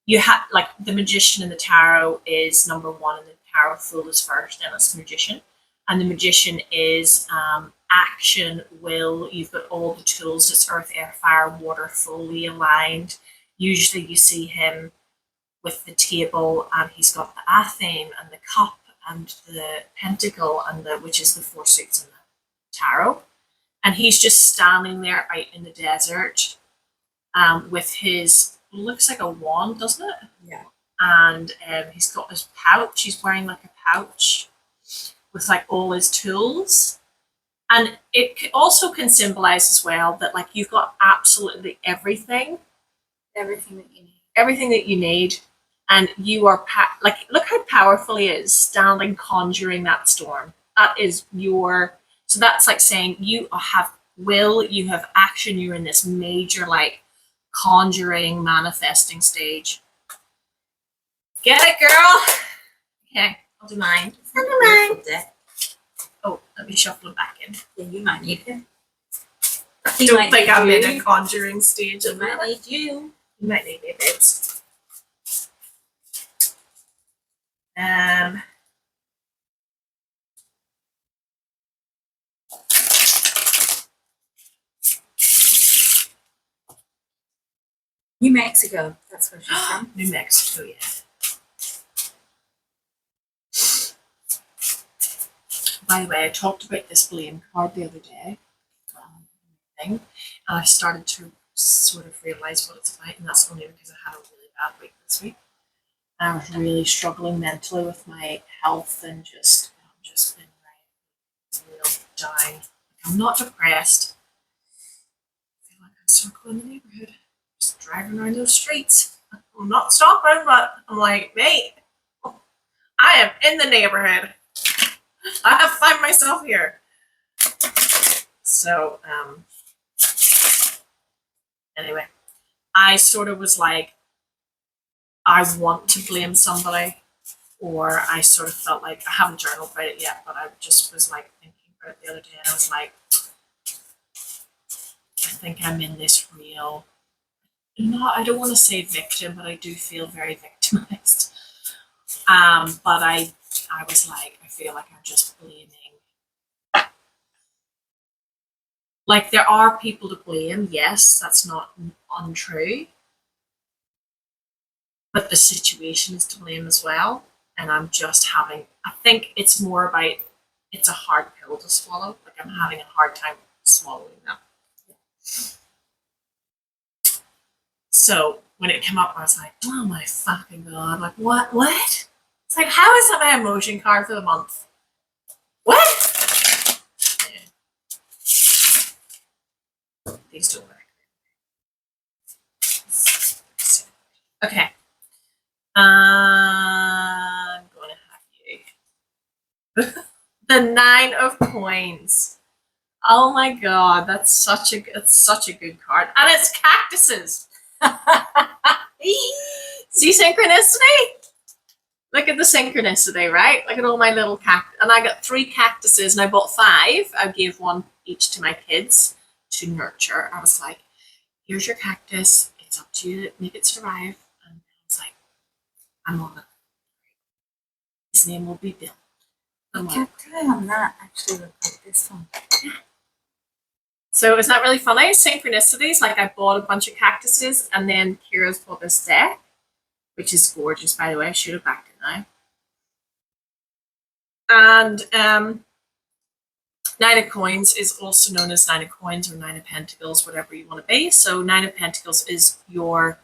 You have, like, the Magician in the tarot is number 1, and the tarot Fool is first, and it's the Magician. And the Magician is action, will. You've got all the tools. It's earth, air, fire, water, fully aligned. Usually you see him with the table, and he's got the Athame and the cup and the pentacle, and which is the 4 suits in the tarot. And he's just standing there out in the desert with his, looks like a wand, doesn't it? Yeah. And he's got his pouch. He's wearing like a pouch with like all his tools. And it also can symbolize as well that, like, you've got absolutely everything. Everything that you need. Everything that you need. And you are, like, look how powerful he is standing, conjuring that storm. That is your, so that's like saying you have will, you have action, you're in this major, like, conjuring, manifesting stage. Get it, girl? Okay, I'll do mine. I'll do mine. Oh, let me shuffle it back in. Yeah, you might need it. Don't think I'm in a conjuring stage. I might need you. You might need me, babes. New Mexico. That's where she's from. New Mexico, yeah. By the way, I talked about this blame card the other day. And I started to sort of realize what it's about, and that's only because I had a really bad week this week. I was really struggling mentally with my health, and just been real down. Like, I'm not depressed. I feel like I'm circling the neighborhood, just driving around those streets. I'm not stopping, but I'm like, mate, I am in the neighborhood. I have found myself here. So anyway, I sort of was like, I want to blame somebody, or I sort of felt like, I haven't journaled about it yet, but I just was like thinking about it the other day, and I was like, I think I'm in this real, not, I don't want to say victim, but I do feel very victimized. But I was like, I feel like I'm just blaming. Like, there are people to blame, yes, that's not untrue, but the situation is to blame as well. And I'm just having, I think it's more about, it's a hard pill to swallow. Like, I'm having a hard time swallowing that. So when it came up, I was like, oh my fucking God, like, what? It's like, how is that my emotion card for the month? What? Yeah. These don't work. Okay. I'm going to have you. The 9 of Coins. Oh my God, that's such a good card, and it's cactuses. See synchronicity? Look at the synchronicity, right? Look at all my little cactus, and I got 3 cactuses, and I bought 5. I gave 1 each to my kids to nurture. I was like, here's your cactus. It's up to you to make it survive. And I was like, I'm on it. His name will be Bill. The cacti on that actually look like this one. So is that really funny? Synchronicities. Like, I bought a bunch of cactuses, and then Kira's bought this deck, which is gorgeous, by the way. I should have backed it now. And 9 of Coins is also known as 9 of Coins or 9 of Pentacles, whatever you want to be. So 9 of Pentacles is your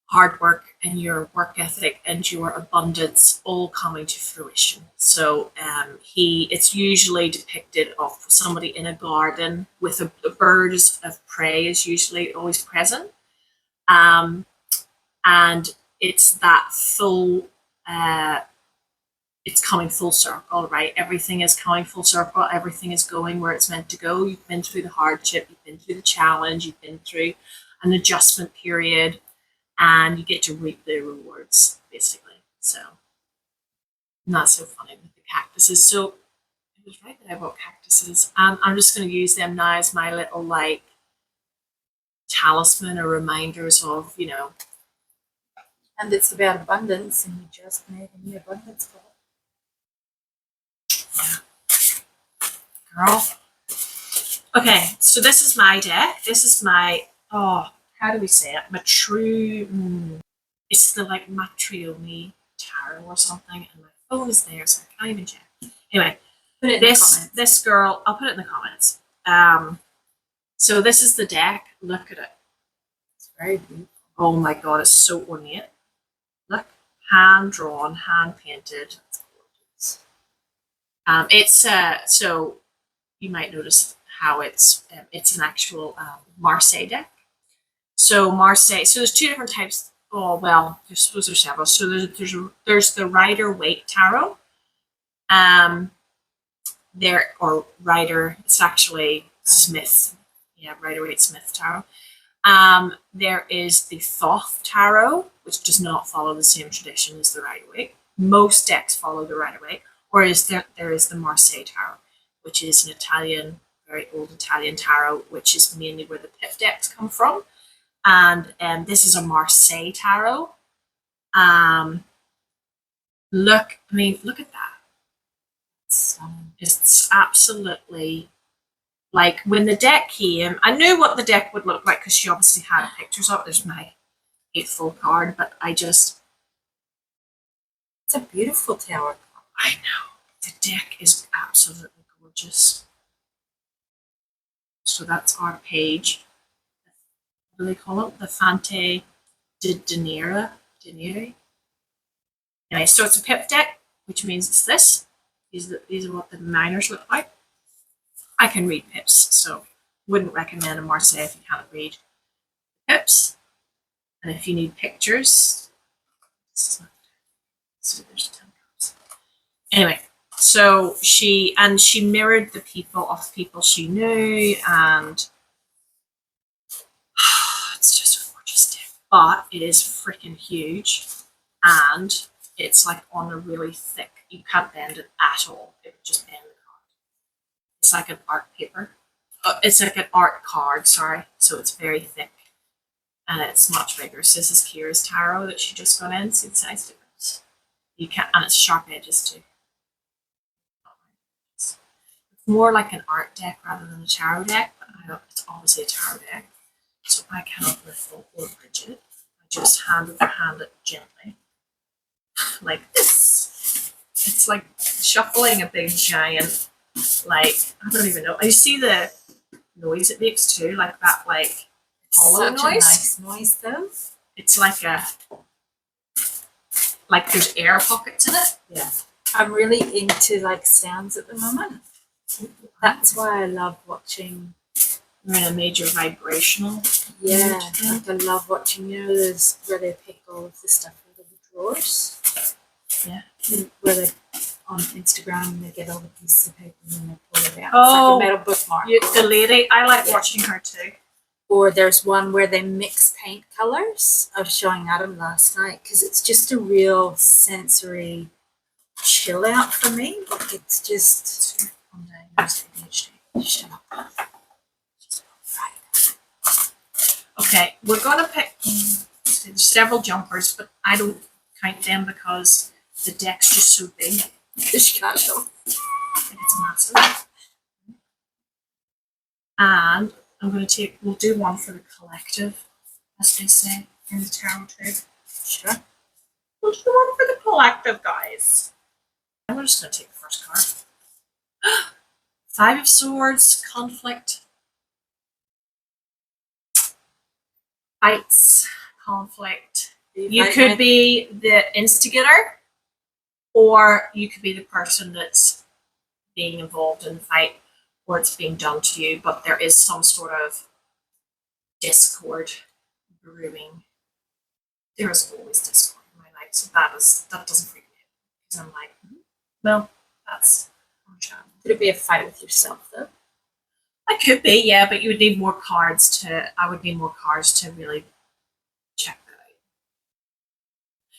hard work and your work ethic and your abundance all coming to fruition. So it's usually depicted of somebody in a garden with a bird of prey is usually always present. And it's that full, it's coming full circle, right? Everything is coming full circle. Everything is going where it's meant to go. You've been through the hardship. You've been through the challenge. You've been through an adjustment period. And you get to reap the rewards, basically. So, not so funny with the cactuses. So, it was right that I bought cactuses. I'm just going to use them now as my little, like, talisman or reminders of, you know. And it's about abundance, and you just made a new abundance card. Yeah. Girl. Okay, so this is my deck. This is my, how do we say it? It's the like Matrioni tarot or something, and my phone is there, so I can't even check. Anyway, Put it in the comments. This girl, I'll put it in the comments. So this is the deck. Look at it. It's very beautiful. Oh my God, it's so ornate. Look, hand drawn, hand painted. It's gorgeous. It's so you might notice how it's an actual Marseille deck. So Marseille. So there's 2 different types. Oh well, I suppose there's several. So there's the Rider-Waite tarot. It's actually Smith. Yeah, Rider-Waite Smith tarot. There is the Thoth tarot, which does not follow the same tradition as the Rider-Waite. Most decks follow the Rider-Waite, whereas there is the Marseille tarot, which is an Italian, very old Italian tarot, which is mainly where the pip decks come from. And this is a Marseille tarot. Look at that. It's absolutely, like, when the deck came, I knew what the deck would look like because she obviously had pictures of it. There's my hateful card, but it's a beautiful tower card. I know. The deck is absolutely gorgeous. So that's our page. What do they call it? The Fante de Dinera. Anyway, so it's a pip deck, which means it's this. These are what the minors look like. I can read pips, so wouldn't recommend a Marseille if you can't read pips. And if you need pictures, so there's 10 cards. Anyway, So she mirrored the people she knew, and it's just a gorgeous deck. But it is freaking huge, and it's like on a really thick. You can't bend it at all. It would just bend the card. It's like an art paper. It's like an art card. Sorry, so it's very thick, and it's much bigger. So this is Kira's tarot that she just got in. See the size difference. You can't, and it's sharp edges too. It's more like an art deck rather than a tarot deck, but I know it's obviously a tarot deck. So I cannot lift or bridge it. I just hand over hand it gently, like this. It's like shuffling a big giant, like, I don't even know. You see the noise it makes too, like that, like hollow Such noise. a nice noise though. It's like like there's air pockets in it. Yeah. I'm really into like sounds at the moment. That's why I love watching. We're in a major vibrational. Yeah, like I love watching, you know, those where they pick all of the stuff out of the drawers. Yeah. And where they on Instagram they get all the pieces of paper and then they pull it out. Oh, it's like a metal bookmark. The lady, I like Yeah. watching her too. Or there's one where they mix paint colors. I was showing Adam last night because it's just a real sensory chill out for me. Like it's just shut up. Okay, we're gonna pick there's several jumpers, but I don't count them because the deck's just so big. Just can't show. I think it's massive. And we'll do one for the collective, as they say in the tarot too. Sure. We'll do one for the collective, guys. I'm just gonna take the first card. Five of Swords, conflict. Fights, conflict. You could be the instigator, or you could be the person that's being involved in the fight, or it's being done to you, but there is some sort of discord brewing. There is always discord in my life, so that doesn't freak me out. Because I'm like, well, that's understandable. Could it be a fight with yourself though? I could be, yeah, but you would need more cards to. I would need more cards to really check that out.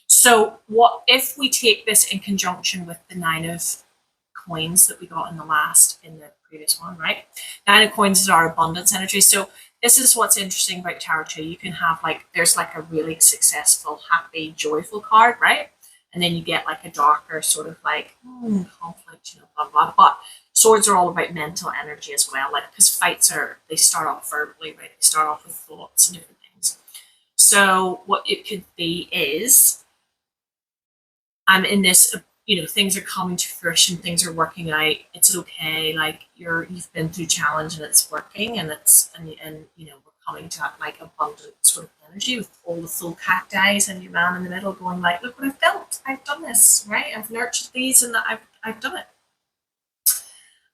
So, what if we take this in conjunction with the Nine of Coins that we got in the previous one, right? Nine of Coins is our abundance energy. So, this is what's interesting about tarot too. You can have there's like a really successful, happy, joyful card, right? And then you get like a darker sort of like conflict, blah blah. But swords are all about mental energy as well, like because fights they start off verbally, right? They start off with thoughts and different things. So what it could be is, I'm in this, things are coming to fruition, things are working out. It's okay, like you've been through challenge and it's working, and we're coming to that like abundant sort of energy with all the full cacti and your man in the middle going like, look what I've built. I've done this, right? I've nurtured these and I've done it.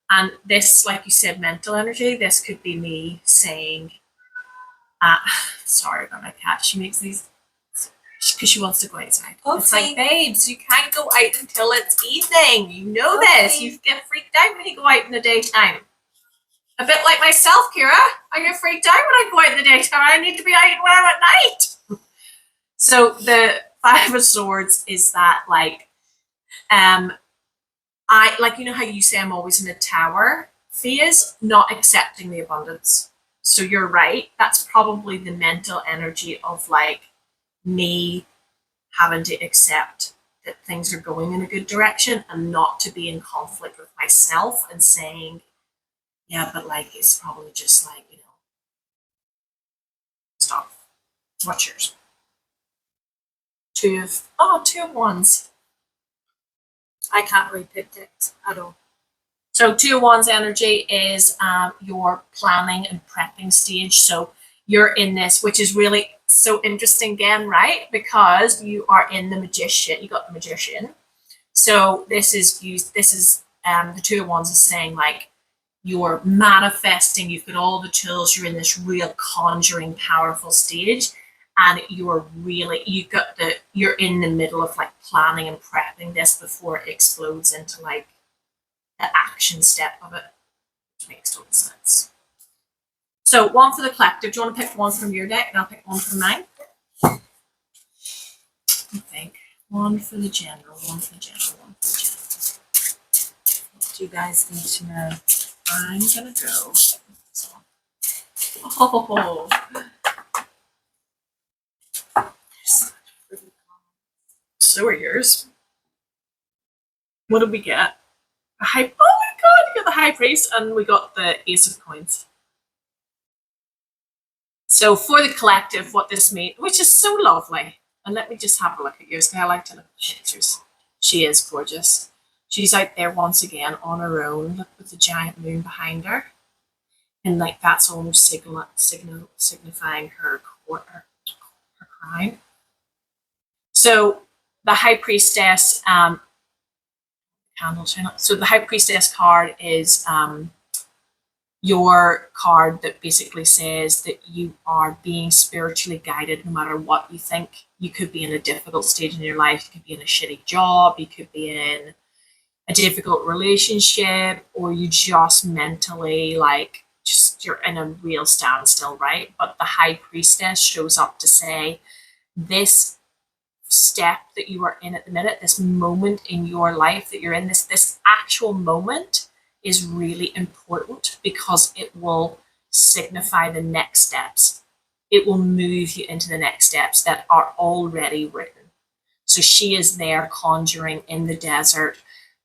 And this, like you said, mental energy, this could be me saying, sorry about my cat. She makes these because she wants to go outside. Okay. It's like, babes, you can't go out until it's evening. You know this. You get freaked out when you go out in the daytime. A bit like myself, Kira. I get freaked out when I go out in the daytime. I need to be out when I'm at night. So the Five of Swords is that I like, how you say I'm always in a tower phase, not accepting the abundance. So you're right. That's probably the mental energy of me having to accept that things are going in a good direction and not to be in conflict with myself and saying, yeah, but it's probably just stop. What's yours? Two of Wands. I can't read pictures at all. So Two of Wands energy is your planning and prepping stage. So you're in this, which is really so interesting again, right? Because you are in the Magician. You got the Magician. So this is the Two of Wands is saying you're manifesting. You've got all the tools. You're in this real conjuring, powerful stage. And you're in the middle of planning and prepping this before it explodes into the action step of it, which makes total sense. So one for the collective. Do you want to pick one from your deck and I'll pick one from mine? I think one for the general, one for the general, one for the general. What do you guys need to know? I'm gonna go. Oh, so are yours. What did we get? A high. Oh my god! We got the high priest, and we got the ace of coins. So for the collective, what this means, which is so lovely, and let me just have a look at yours, because I like to look at the pictures. She is gorgeous. She's out there once again on her own, look, with the giant moon behind her. And like that's almost signifying her crown. So the High Priestess candle channel. So the High Priestess card is your card that basically says that you are being spiritually guided no matter what you think. You could be in a difficult stage in your life, you could be in a shitty job, you could be in a difficult relationship, or you just mentally like just you're in a real standstill, right? But the High Priestess shows up to say this step that you are in at the minute, this moment in your life that you're in, this actual moment is really important because it will signify the next steps. It will move you into the next steps that are already written. So she is there conjuring in the desert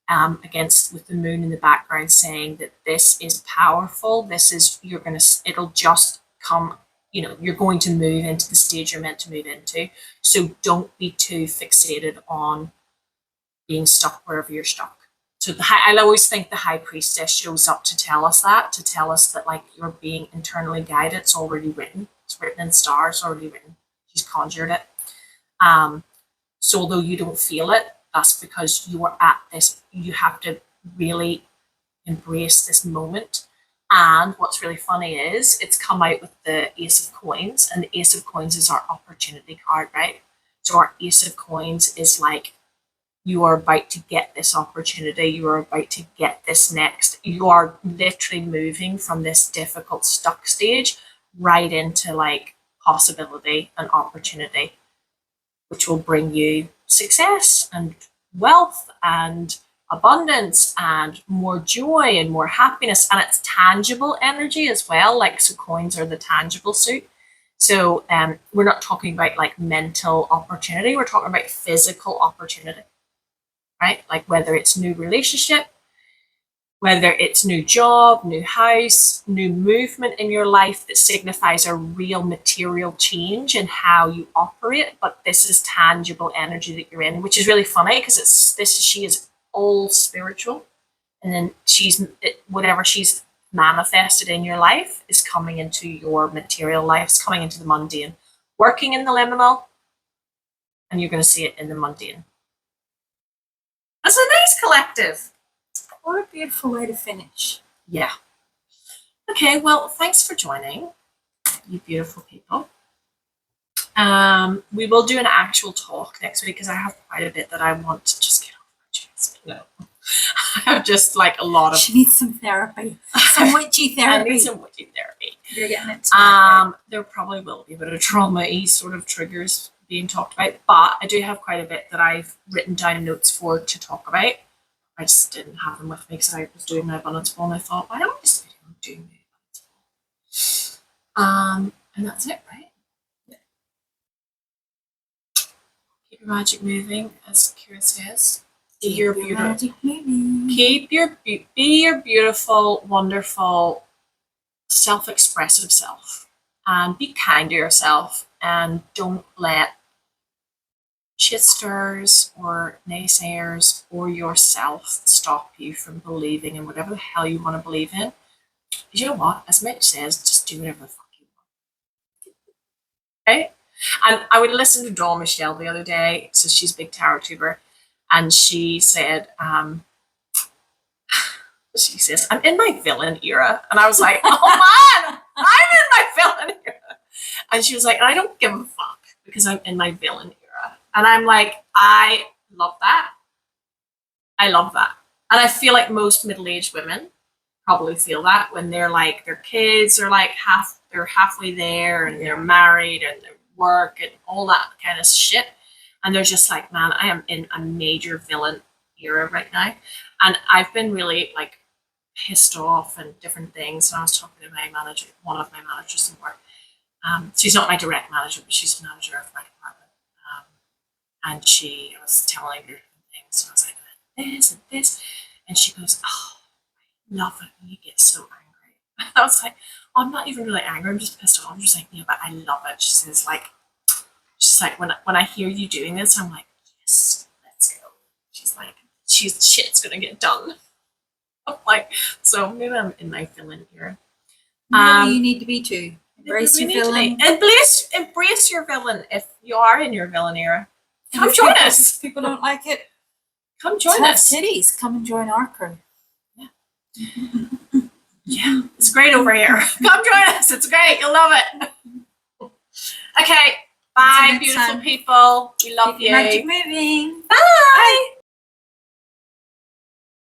against with the moon in the background, saying that this is powerful. This is it'll just come. You're going to move into the stage you're meant to move into. So don't be too fixated on being stuck wherever you're stuck. So I always think the High Priestess shows up to tell us that like you're being internally guided. It's already written. It's written in stars, already written. She's conjured it. So although you don't feel it, that's because you are at this. You have to really embrace this moment. And what's really funny is it's come out with the Ace of Coins, and the Ace of Coins is our opportunity card, right? So our Ace of Coins is like you are about to get this opportunity, you are about to get this next. You are literally moving from this difficult stuck stage right into like possibility and opportunity, which will bring you success and wealth and abundance and more joy and more happiness. And it's tangible energy as well. Like, so coins are the tangible suit. So we're not talking about like mental opportunity. We're talking about physical opportunity, right? Like whether it's new relationship, whether it's new job, new house, new movement in your life that signifies a real material change in how you operate. But this is tangible energy that you're in, which is really funny because she is all spiritual, and then whatever she's manifested in your life is coming into your material life. It's coming into the mundane, working in the liminal, and you're going to see it in the mundane. That's a nice collective. What a beautiful way to finish. Yeah. Okay, well, thanks for joining, you beautiful people. We will do an actual talk next week because I have quite a bit that I want to just get off my chest. No. I have just like a lot of... She needs some therapy. Some witchy therapy. I need some witchy therapy. You're getting it tonight. There probably will be a bit of trauma-y sort of triggers being talked about, but I do have quite a bit that I've written down notes for to talk about. I just didn't have them with me because I was doing my abundance ball, and I thought, why don't I just do my abundance ball? And that's it, right? Yeah. Keep your magic moving, as Kira says. Be your beautiful, wonderful, self-expressive self, and be kind to yourself, and don't let shitsters or naysayers or yourself stop you from believing in whatever the hell you want to believe in. You know what? As Mitch says, just do whatever the fuck you want. Okay? And I would listen to Dawn Michelle the other day, so she's a big tarot tuber, and she said, I'm in my villain era. And I was like, oh man, I'm in my villain era. And she was like, I don't give a fuck because I'm in my villain era. And I'm like, I love that. I love that. And I feel like most middle-aged women probably feel that when they're like, their kids are like they're halfway there and they're married and their work and all that kind of shit. And they're just like, man, I am in a major villain era right now. And I've been really like pissed off and different things. And I was talking to my manager, one of my managers in work. She's not my direct manager, but she's the manager of my department. And I was telling her different things. So I was like, this and this. And she goes, oh, I love it when you get so angry. And I was like, oh, I'm not even really angry. I'm just pissed off. I'm just like, yeah, but I love it. She says, like, she's like, when I hear you doing this, I'm like, yes, let's go. She's like, shit's going to get done. I'm like, so maybe I'm in my villain here. Maybe you need to be too. Embrace your villain. Embrace your villain if you are in your villain era. Come join us. People don't like it. Come join us. Titties. Come and join our crew. Yeah. Yeah, it's great over here. Come join us. It's great. You'll love it. Okay. Bye, beautiful people. We love you. Magic moving. Bye.